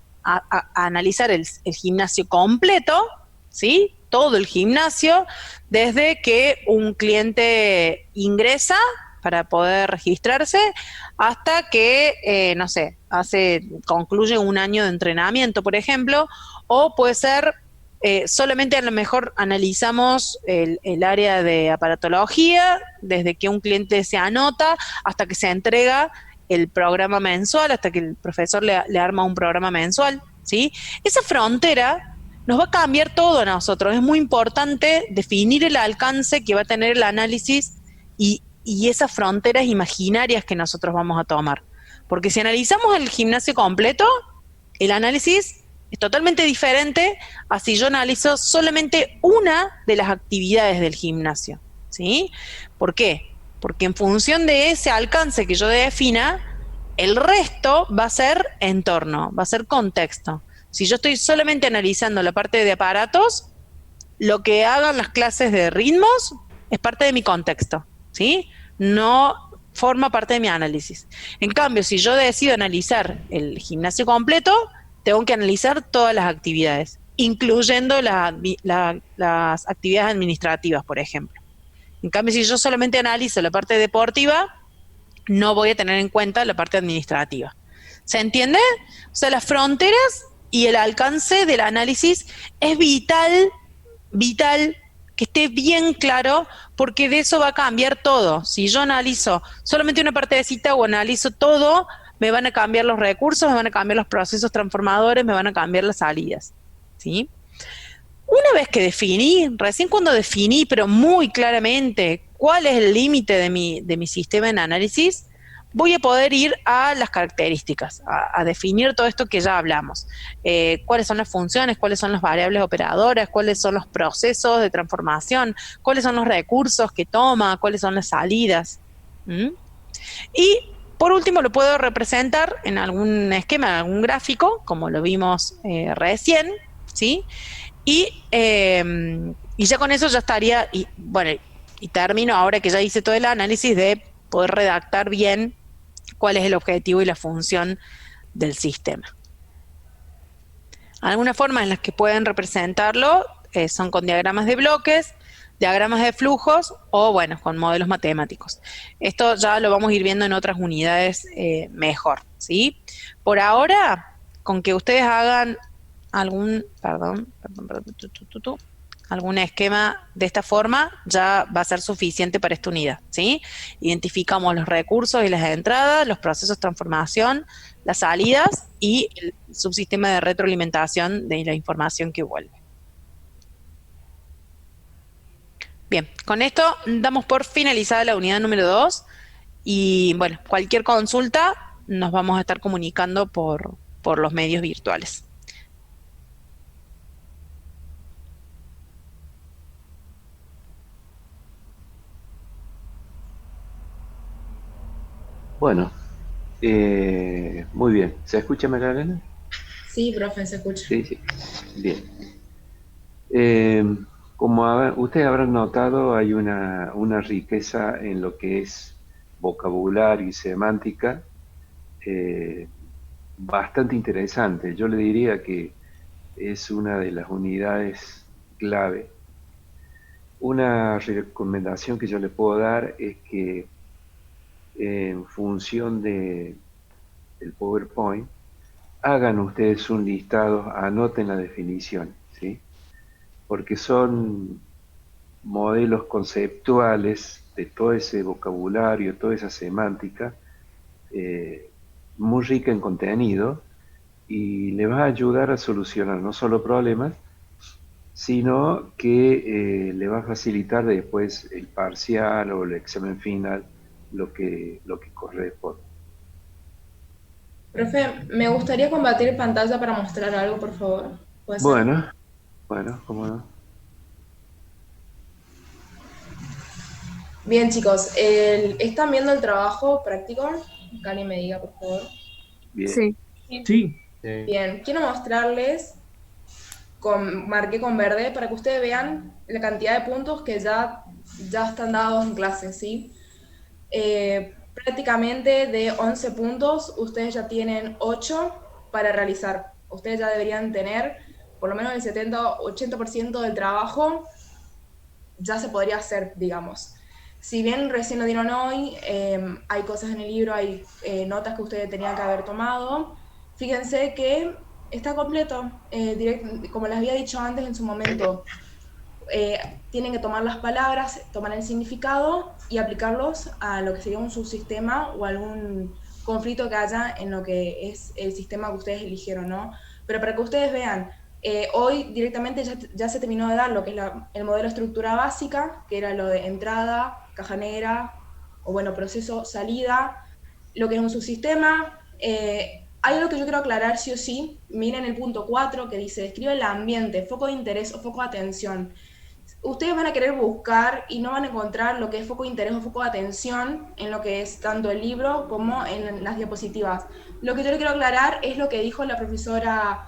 analizar el gimnasio completo, ¿sí? Todo el gimnasio, desde que un cliente ingresa para poder registrarse hasta que, no sé, concluye un año de entrenamiento, por ejemplo, o puede ser solamente a lo mejor analizamos el área de aparatología, desde que un cliente se anota hasta que se entrega el programa mensual, hasta que el profesor le arma un programa mensual, ¿sí? Esa frontera nos va a cambiar todo a nosotros. Es muy importante definir el alcance que va a tener el análisis y esas fronteras imaginarias que nosotros vamos a tomar. Porque si analizamos el gimnasio completo, el análisis es totalmente diferente a si yo analizo solamente una de las actividades del gimnasio, ¿sí? ¿Por qué? Porque en función de ese alcance que yo defina, el resto va a ser entorno, va a ser contexto. Si yo estoy solamente analizando la parte de aparatos, lo que hagan las clases de ritmos es parte de mi contexto, ¿sí? No forma parte de mi análisis. En cambio, si yo decido analizar el gimnasio completo, tengo que analizar todas las actividades, incluyendo las actividades administrativas, por ejemplo. En cambio, si yo solamente analizo la parte deportiva, no voy a tener en cuenta la parte administrativa. ¿Se entiende? O sea, las fronteras y el alcance del análisis es vital que esté bien claro, porque de eso va a cambiar todo. Si yo analizo solamente una partecita o analizo todo, me van a cambiar los recursos, me van a cambiar los procesos transformadores, me van a cambiar las salidas, ¿sí? Una vez que definí, recién cuando definí, pero muy claramente, cuál es el límite de mi sistema en análisis, voy a poder ir a las características, a definir todo esto que ya hablamos. Cuáles son las funciones, cuáles son las variables operadoras, cuáles son los procesos de transformación, cuáles son los recursos que toma, cuáles son las salidas. Y por último lo puedo representar en algún esquema, en algún gráfico, como lo vimos recién, ¿sí? Y ya con eso ya estaría, y termino ahora que ya hice todo el análisis de poder redactar bien cuál es el objetivo y la función del sistema. Algunas formas en las que pueden representarlo son con diagramas de bloques, diagramas de flujos o, con modelos matemáticos. Esto ya lo vamos a ir viendo en otras unidades mejor, ¿sí? Por ahora, con que ustedes hagan algún esquema de esta forma, ya va a ser suficiente para esta unidad, ¿sí? Identificamos los recursos y las entradas, los procesos de transformación, las salidas y el subsistema de retroalimentación de la información que vuelve. Bien, con esto damos por finalizada la unidad número 2 y, cualquier consulta nos vamos a estar comunicando por los medios virtuales. Bueno, muy bien. ¿Se escucha, María Elena? Sí, profe, se escucha. Sí. Bien. Como ustedes habrán notado, hay una riqueza en lo que es vocabulario y semántica bastante interesante. Yo le diría que es una de las unidades clave. Una recomendación que yo le puedo dar es que en función del PowerPoint, hagan ustedes un listado, anoten la definición, ¿sí? Porque son modelos conceptuales de todo ese vocabulario, toda esa semántica, muy rica en contenido, y le va a ayudar a solucionar no solo problemas, sino que le va a facilitar después el parcial o el examen final, lo que corresponde. Profe, me gustaría compartir pantalla para mostrar algo, por favor. ¿Puede ser? Bueno, cómo no. Bien, chicos, ¿están viendo el trabajo práctico? Que alguien me diga, por favor. Bien. Sí. Sí. Bien, quiero mostrarles, marqué con verde, para que ustedes vean la cantidad de puntos que ya están dados en clase, ¿sí? Prácticamente de 11 puntos, ustedes ya tienen 8 para realizar. Ustedes ya deberían tener por lo menos el 70-80% del trabajo ya se podría hacer, digamos. Si bien recién lo dieron hoy, hay cosas en el libro, hay notas que ustedes tenían que haber tomado. Fíjense que está completo, como les había dicho antes en su momento. Tienen que tomar las palabras, tomar el significado y aplicarlos a lo que sería un subsistema o algún conflicto que haya en lo que es el sistema que ustedes eligieron, ¿no? Pero para que ustedes vean, hoy directamente ya se terminó de dar lo que es el modelo de estructura básica, que era lo de entrada, caja negra, o proceso, salida, lo que es un subsistema. Hay algo que yo quiero aclarar sí o sí. Miren el punto 4 que dice, describe el ambiente, foco de interés o foco de atención. Ustedes van a querer buscar y no van a encontrar lo que es foco de interés o foco de atención en lo que es tanto el libro como en las diapositivas. Lo que yo le quiero aclarar es lo que dijo la profesora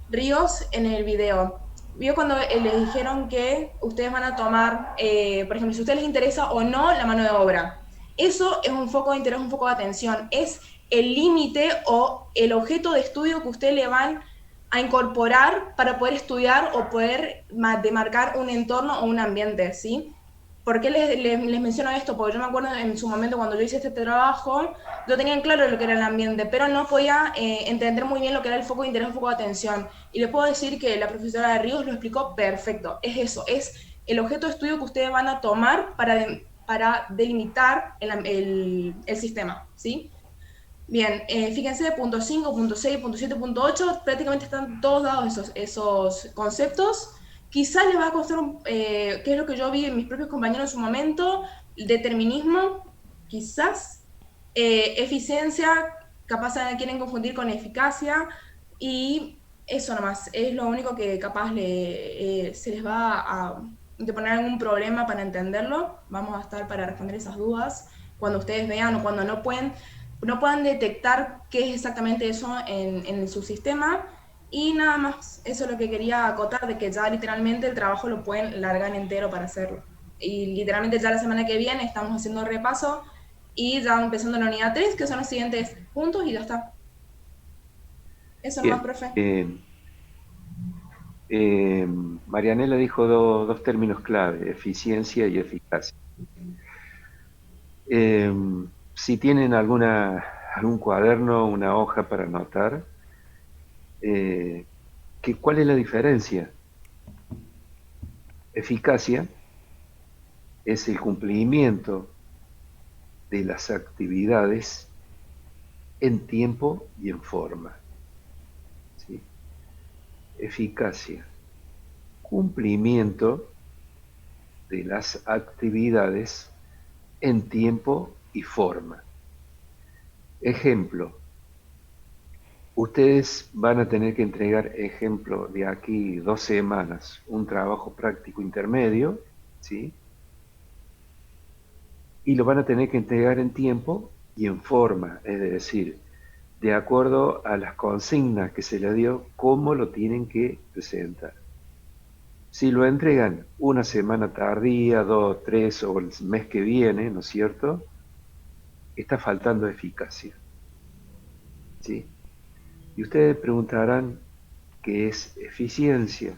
Ríos en el video. Vio cuando les dijeron que ustedes van a tomar, por ejemplo, si a ustedes les interesa o no la mano de obra. Eso es un foco de interés, un foco de atención. Es el límite o el objeto de estudio que ustedes le van a incorporar para poder estudiar o poder demarcar un entorno o un ambiente, ¿sí? ¿Por qué les menciono esto? Porque yo me acuerdo en su momento cuando yo hice este trabajo, yo tenía en claro lo que era el ambiente, pero no podía entender muy bien lo que era el foco de interés o foco de atención. Y les puedo decir que la profesora de Ríos lo explicó perfecto. Es eso, es el objeto de estudio que ustedes van a tomar para delimitar el sistema, ¿sí? Bien, fíjense, punto 5, punto 6, punto 7, punto 8, prácticamente están todos dados esos conceptos. Quizás les va a costar, que es lo que yo vi en mis propios compañeros en su momento, Determinismo, quizás. Eficiencia, capaz quieren confundir con eficacia. Y eso nomás, es lo único que capaz se les va a de poner algún problema para entenderlo. Vamos a estar para responder esas dudas cuando ustedes vean o cuando no puedan detectar qué es exactamente eso en su sistema. Y nada más, eso es lo que quería acotar, de que ya literalmente el trabajo lo pueden largar entero para hacerlo. Y literalmente ya la semana que viene estamos haciendo repaso y ya empezando la unidad 3, que son los siguientes puntos, y ya está. Eso nomás, Bien. profe. Marianela dijo dos términos clave, eficiencia y eficacia. Eh, si tienen algún cuaderno, una hoja para anotar, ¿cuál es la diferencia? Eficacia es el cumplimiento de las actividades en tiempo y en forma. ¿Sí? Eficacia, cumplimiento de las actividades en tiempo y forma. Ejemplo, ustedes van a tener que entregar, ejemplo, de aquí 2 semanas, un trabajo práctico intermedio, ¿sí? Y lo van a tener que entregar en tiempo y en forma, es decir, de acuerdo a las consignas que se les dio, cómo lo tienen que presentar. Si lo entregan una semana tardía, 2, 3 o el mes que viene, ¿no es cierto? Está faltando eficacia, ¿sí? Y ustedes preguntarán qué es eficiencia,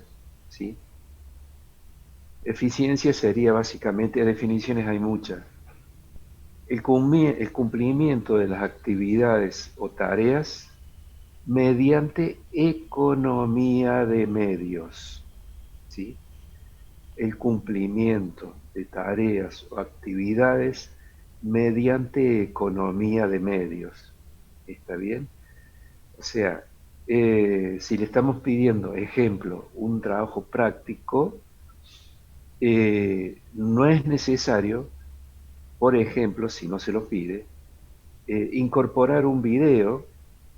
¿sí? Eficiencia sería básicamente, definiciones hay muchas, el cumplimiento de las actividades o tareas mediante economía de medios, ¿sí? El cumplimiento de tareas o actividades mediante economía de medios. ¿Está bien? O sea, si le estamos pidiendo, ejemplo, un trabajo práctico, no es necesario, por ejemplo, si no se lo pide, incorporar un video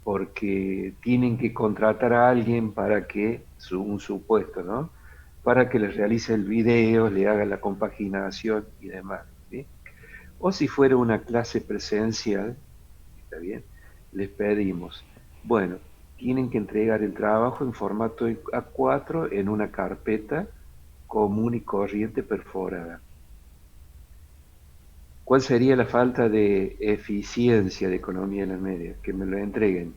porque tienen que contratar a alguien para que, un supuesto, ¿no? Para que les realice el video, le haga la compaginación y demás, ¿sí? O si fuera una clase presencial, ¿está bien? Les pedimos, bueno, tienen que entregar el trabajo en formato A4 en una carpeta común y corriente perforada. ¿Cuál sería la falta de eficiencia de economía en las medias? Que me lo entreguen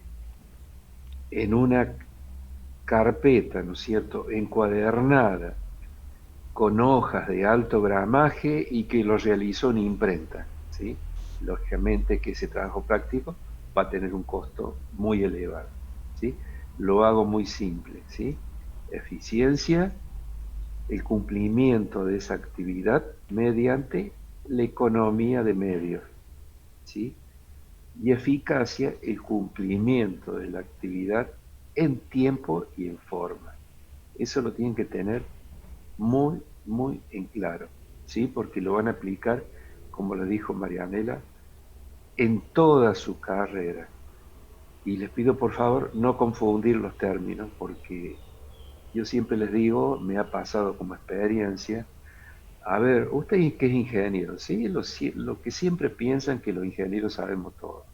en una carpeta, ¿no es cierto?, encuadernada, con hojas de alto gramaje y que lo realizó en imprenta, ¿sí? Lógicamente que ese trabajo práctico va a tener un costo muy elevado, ¿sí? Lo hago muy simple, ¿sí? Eficiencia, el cumplimiento de esa actividad mediante la economía de medios, ¿sí? Y eficacia, el cumplimiento de la actividad en tiempo y en forma. Eso lo tienen que tener muy, muy en claro, ¿sí? Porque lo van a aplicar, como lo dijo Marianela, en toda su carrera. Y les pido por favor no confundir los términos, porque yo siempre les digo, me ha pasado como experiencia, a ver, usted que es ingeniero, ¿sí? Lo que siempre piensan que los ingenieros sabemos todo.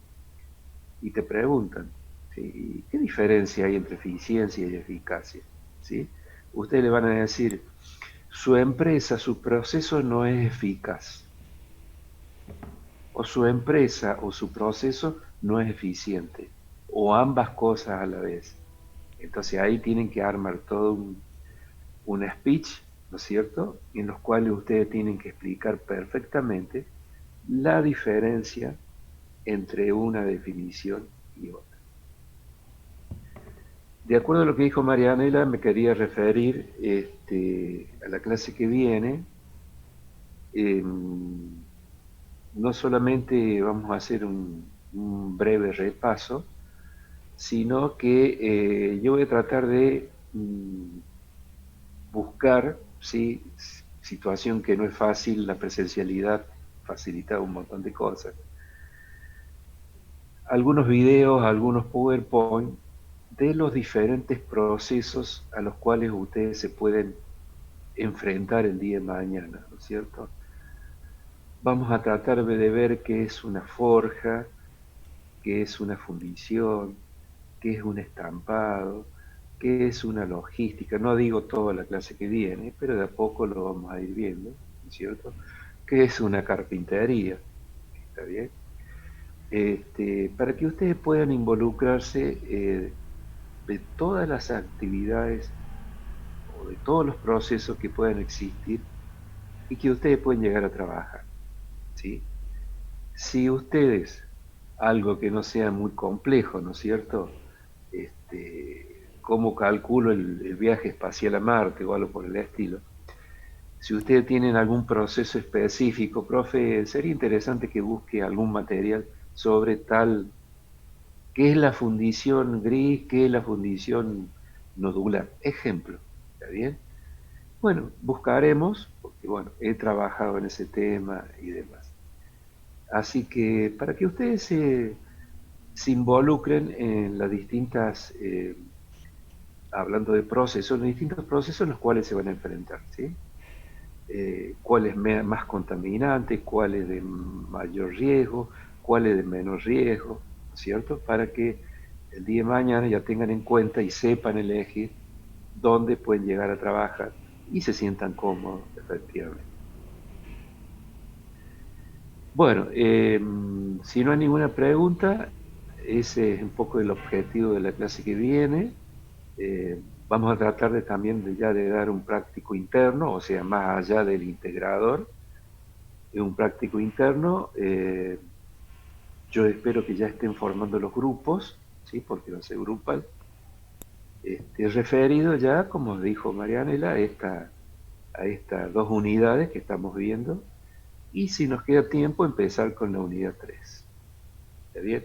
Y te preguntan, ¿sí? ¿Qué diferencia hay entre eficiencia y eficacia? ¿Sí? Ustedes le van a decir, su empresa, su proceso no es eficaz, o su empresa o su proceso no es eficiente, o ambas cosas a la vez. Entonces ahí tienen que armar todo un speech, ¿no es cierto?, en los cuales ustedes tienen que explicar perfectamente la diferencia entre una definición y otra. De acuerdo a lo que dijo Marianela, me quería referir a la clase que viene. No solamente vamos a hacer un breve repaso, sino que yo voy a tratar de buscar, ¿sí? Situación que no es fácil, la presencialidad facilitado un montón de cosas. Algunos videos, algunos PowerPoint de los diferentes procesos a los cuales ustedes se pueden enfrentar el día de mañana, ¿no es cierto? Vamos a tratar de ver qué es una forja, qué es una fundición, qué es un estampado, qué es una logística. No digo toda la clase que viene, pero de a poco lo vamos a ir viendo, ¿no es cierto? ¿Qué es una carpintería? ¿Está bien? Para que ustedes puedan involucrarse de todas las actividades o de todos los procesos que puedan existir y que ustedes pueden llegar a trabajar, ¿sí? Si ustedes, algo que no sea muy complejo, ¿no es cierto? ¿Cómo calculo el viaje espacial a Marte o algo por el estilo? Si ustedes tienen algún proceso específico, profe, sería interesante que busque algún material sobre tal, qué es la fundición gris, qué es la fundición nodular. Ejemplo, ¿está bien? Bueno, buscaremos, porque bueno, he trabajado en ese tema y demás. Así que para que ustedes se involucren en las distintas, hablando de procesos, los distintos procesos en los cuales se van a enfrentar, ¿sí? Cuál es más contaminante, cuál es de mayor riesgo, cuál es de menos riesgo, ¿no es cierto? Para que el día de mañana ya tengan en cuenta y sepan elegir dónde pueden llegar a trabajar y se sientan cómodos, efectivamente. Bueno, si no hay ninguna pregunta, ese es un poco el objetivo de la clase que viene. Vamos a tratar de también ya de dar un práctico interno, o sea, más allá del integrador, un práctico interno. Yo espero que ya estén formando los grupos, ¿sí? Porque va a ser grupal. Referido ya, como dijo Marianela, a estas dos unidades que estamos viendo. Y si nos queda tiempo, empezar con la unidad 3. ¿Está bien?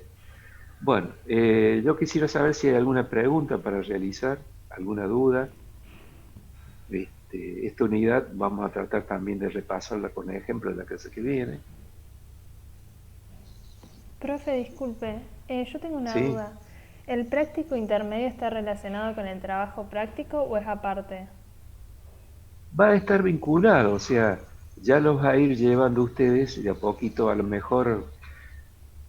Bueno, yo quisiera saber si hay alguna pregunta para realizar, alguna duda. Esta unidad vamos a tratar también de repasarla con ejemplos de la clase que viene. Profe, disculpe, yo tengo una Sí. duda. ¿El práctico intermedio está relacionado con el trabajo práctico o es aparte? Va a estar vinculado, o sea, ya los va a ir llevando ustedes de a poquito, a lo mejor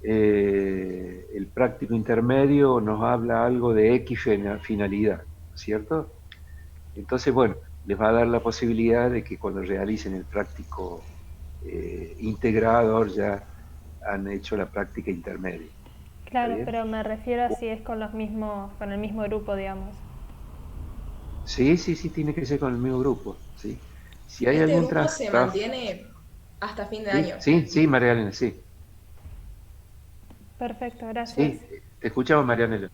el práctico intermedio nos habla algo de X finalidad, ¿cierto? Entonces, bueno, les va a dar la posibilidad de que cuando realicen el práctico integrador ya han hecho la práctica intermedia. Claro, pero me refiero a si es con el mismo grupo, digamos. Sí, tiene que ser con el mismo grupo, ¿sí? Si hay Este algún grupo se mantiene hasta fin de año. Sí, Marianela, sí. Perfecto, gracias. Sí, te escuchamos, Marianela.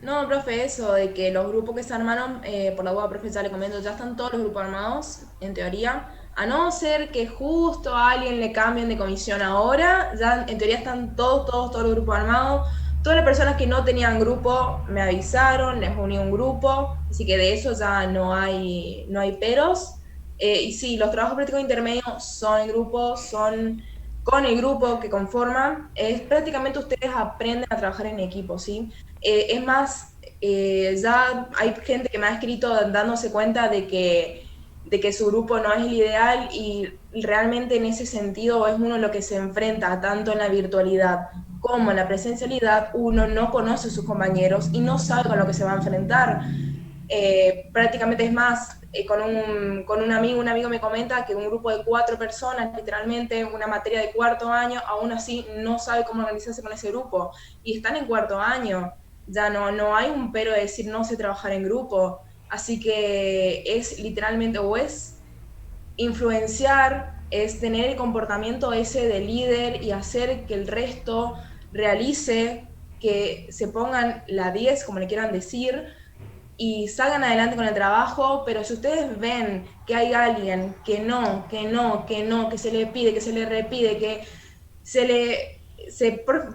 No, profe, eso de que los grupos que se armaron, por la web, profe, ya le comento, ya están todos los grupos armados, en teoría. A no ser que justo a alguien le cambien de comisión ahora, ya en teoría están todos los grupos armados. Todas las personas que no tenían grupo me avisaron, les uní un grupo, así que de eso ya no hay peros. Y sí, los trabajos prácticos intermedios son en grupo, son con el grupo que conforman. Prácticamente ustedes aprenden a trabajar en equipo, ¿sí? Es más, ya hay gente que me ha escrito dándose cuenta de que su grupo no es el ideal y realmente en ese sentido es uno lo que se enfrenta tanto en la virtualidad como en la presencialidad. Uno no conoce a sus compañeros y no sabe con lo que se va a enfrentar. Prácticamente es más, con un amigo me comenta que un grupo de 4 personas, literalmente una materia de 4º año, aún así no sabe cómo organizarse con ese grupo y están en 4º año. Ya no hay un pero de decir no sé trabajar en grupo, así que es literalmente, o es influenciar, es tener el comportamiento ese de líder y hacer que el resto realice, que se pongan la 10, como le quieran decir, y salgan adelante con el trabajo. Pero si ustedes ven que hay alguien que se le pide, que se le repide, que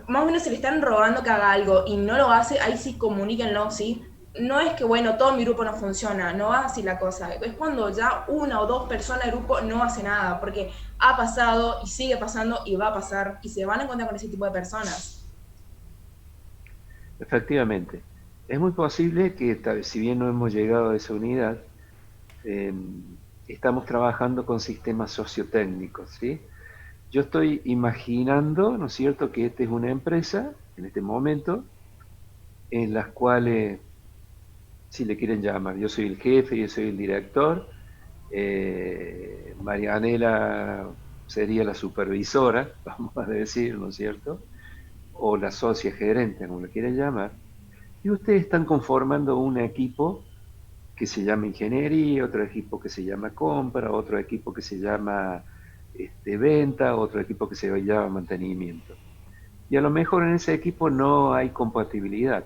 más o menos se le están rogando que haga algo y no lo hace, ahí sí comuníquenlo, ¿sí? no es que, bueno, todo mi grupo no funciona, no va así la cosa. Es cuando ya una o dos personas del grupo no hace nada, porque ha pasado y sigue pasando y va a pasar, y se van a encontrar con ese tipo de personas. Efectivamente. Es muy posible que, si bien no hemos llegado a esa unidad, eh, estamos trabajando con sistemas sociotécnicos, ¿sí? Yo estoy imaginando, ¿no es cierto?, que esta es una empresa, en este momento, en las cuales, si le quieren llamar, yo soy el jefe, yo soy el director, Marianela sería la supervisora, vamos a decir, ¿no es cierto?, o la socia gerente, como le quieren llamar, y ustedes están conformando un equipo que se llama ingeniería, otro equipo que se llama compra, otro equipo que se llama venta, otro equipo que se llama mantenimiento. Y a lo mejor en ese equipo no hay compatibilidad.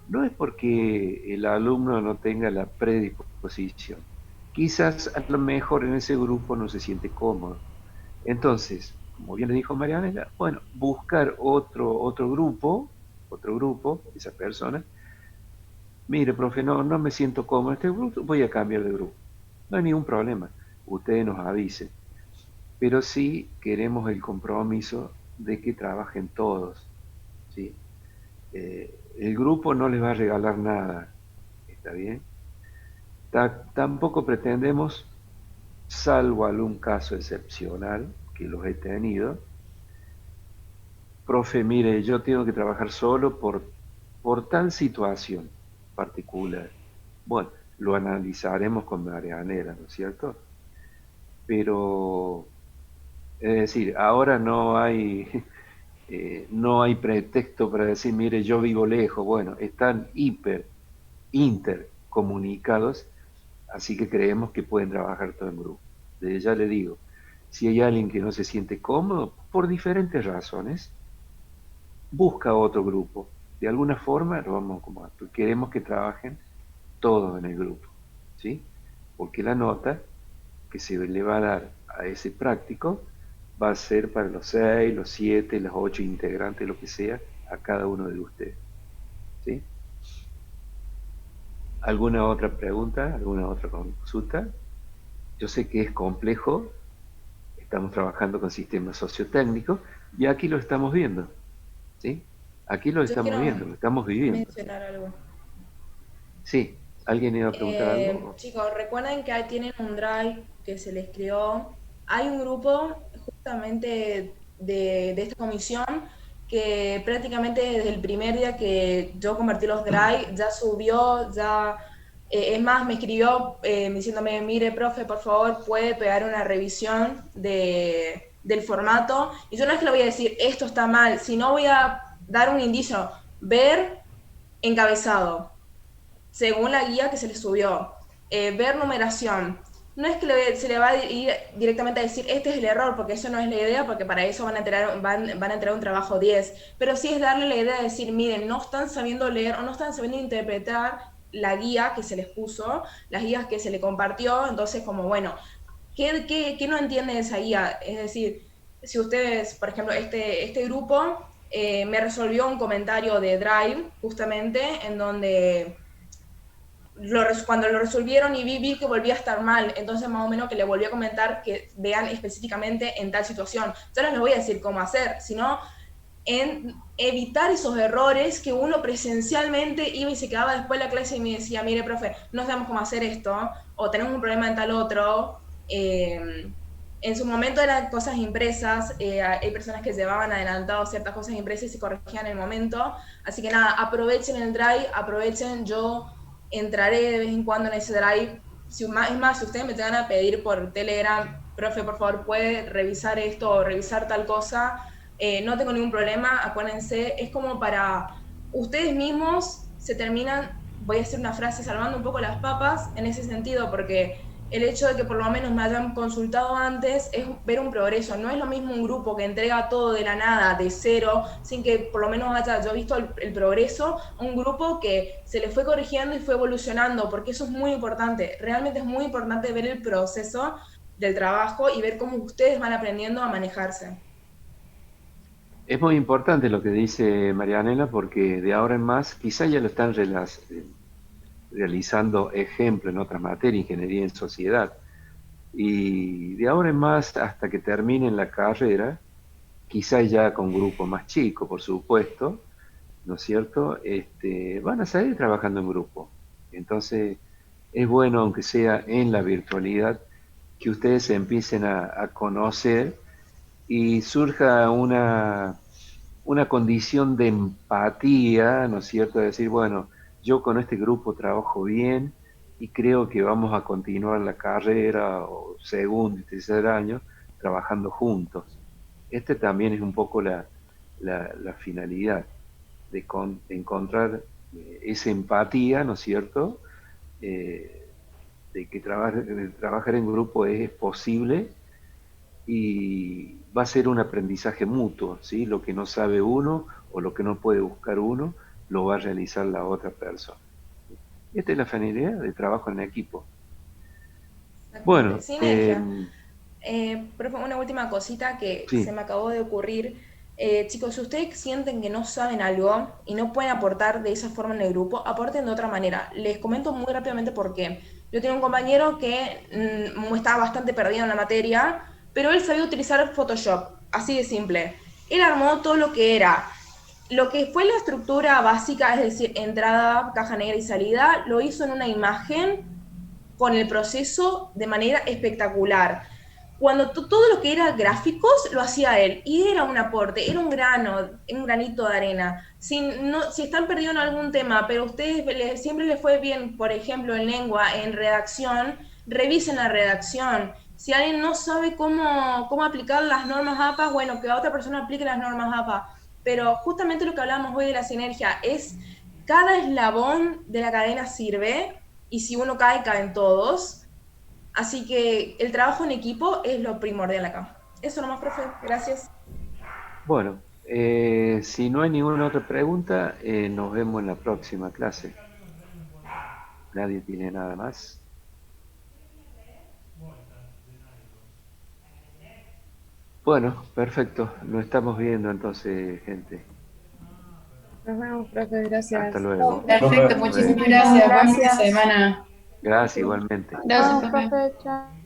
No es porque el alumno no tenga la predisposición. Quizás a lo mejor en ese grupo no se siente cómodo. Entonces, como bien le dijo Marianela, bueno, buscar otro grupo, esa persona. Mire, profe, no me siento cómodo en este grupo, voy a cambiar de grupo. No hay ningún problema. Ustedes nos avisen. Pero sí queremos el compromiso de que trabajen todos, ¿sí? El grupo no les va a regalar nada, ¿está bien? Tampoco pretendemos, salvo algún caso excepcional, que los he tenido, profe, mire, yo tengo que trabajar solo por tal situación particular. Bueno, lo analizaremos con Marianela, ¿no es cierto? Pero, es decir, ahora no hay, no hay pretexto para decir, mire, yo vivo lejos. Bueno, están intercomunicados, así que creemos que pueden trabajar todo en grupo. Desde ya le digo, si hay alguien que no se siente cómodo, por diferentes razones, busca otro grupo. De alguna forma lo vamos a acomodar, porque queremos que trabajen todos en el grupo, ¿sí? Porque la nota que se le va a dar a ese práctico va a ser para los 6, los 7, los 8 integrantes, lo que sea, a cada uno de ustedes, ¿sí? ¿Alguna otra pregunta? ¿Alguna otra consulta? Yo sé que es complejo, estamos trabajando con sistemas sociotécnicos y aquí lo estamos viendo, ¿sí? Aquí lo Yo estamos quiero viendo, lo estamos viviendo. mencionar algo. Sí, ¿alguien iba a preguntar algo? Chicos, recuerden que ahí tienen un drive que se les creó. Hay un grupo justamente de esta comisión que prácticamente desde el primer día que yo compartí los drive ya subió, ya es más, me escribió diciéndome, mire, profe, por favor, puede pegar una revisión del formato. Y yo no es que le voy a decir, esto está mal, sino voy a dar un indicio, ver encabezado según la guía que se le subió, ver numeración. No es que se le va a ir directamente a decir, este es el error, porque eso no es la idea, porque para eso van a entregar un trabajo 10, pero sí es darle la idea de decir, miren, no están sabiendo leer o no están sabiendo interpretar la guía que se les puso, las guías que se le compartió, entonces como, bueno, ¿qué no entiende esa guía? Es decir, si ustedes, por ejemplo, este grupo me resolvió un comentario de Drive, justamente, en donde cuando lo resolvieron y vi que volvía a estar mal, entonces más o menos que le volví a comentar que vean específicamente en tal situación. Yo no les voy a decir cómo hacer, sino en evitar esos errores que uno presencialmente iba y se quedaba después de la clase y me decía, mire, profe, no sabemos cómo hacer esto, o tenemos un problema en tal otro. En su momento eran cosas impresas, hay personas que llevaban adelantado ciertas cosas impresas y se corregían en el momento. Así que nada, aprovechen el drive, aprovechen, yo entraré de vez en cuando en ese drive. Es más, si ustedes me tengan a pedir por Telegram, profe, por favor, puede revisar esto o revisar tal cosa, no tengo ningún problema, acuérdense, es como para ustedes mismos se terminan, voy a hacer una frase salvando un poco las papas en ese sentido, porque el hecho de que por lo menos me hayan consultado antes es ver un progreso. No es lo mismo un grupo que entrega todo de la nada, de cero, sin que por lo menos haya yo visto el progreso, a un grupo que se le fue corrigiendo y fue evolucionando, porque eso es muy importante. Realmente es muy importante ver el proceso del trabajo y ver cómo ustedes van aprendiendo a manejarse. Es muy importante lo que dice Marianela porque de ahora en más quizá ya lo están realizando ejemplo en otras materias, ingeniería en sociedad. Y de ahora en más, hasta que terminen la carrera, quizás ya con grupo más chico, por supuesto, ¿no es cierto? Van a seguir trabajando en grupo. Entonces, es bueno, aunque sea en la virtualidad, que ustedes se empiecen a conocer y surja una condición de empatía, ¿no es cierto? De decir, bueno, yo con este grupo trabajo bien y creo que vamos a continuar la carrera o segundo y tercer año trabajando juntos. También es un poco la finalidad de encontrar esa empatía, ¿no es cierto? De que trabajar en grupo es posible y va a ser un aprendizaje mutuo, ¿sí? Lo que no sabe uno o lo que no puede buscar uno, lo va a realizar la otra persona. Esta es la finalidad de trabajo en equipo. Bueno, Sinergia. Profe, una última cosita que sí. se me acabó de ocurrir. Chicos, si ustedes sienten que no saben algo y no pueden aportar de esa forma en el grupo, aporten de otra manera. Les comento muy rápidamente por qué. Yo tengo un compañero que estaba bastante perdido en la materia, pero él sabía utilizar Photoshop, así de simple. Él armó todo lo que era. Lo que fue la estructura básica, es decir, entrada, caja negra y salida, lo hizo en una imagen con el proceso de manera espectacular. Cuando todo lo que era gráficos lo hacía él, y era un aporte, era un granito de arena. Si están perdidos en algún tema, pero a ustedes siempre les fue bien, por ejemplo, en lengua, en redacción, revisen la redacción. Si alguien no sabe cómo aplicar las normas APA, bueno, que a otra persona aplique las normas APA. Pero justamente lo que hablamos hoy de la sinergia es cada eslabón de la cadena sirve, y si uno cae, caen todos. Así que el trabajo en equipo es lo primordial acá. Eso nomás, profe. Gracias. Bueno, si no hay ninguna otra pregunta, nos vemos en la próxima clase. ¿Nadie tiene nada más? Bueno, perfecto. Nos estamos viendo entonces, gente. Nos vemos, profe, gracias. Hasta luego. Perfecto, muchísimas gracias. Buen fin de semana. Gracias igualmente. Gracias, Vamos, profe. profe, chao.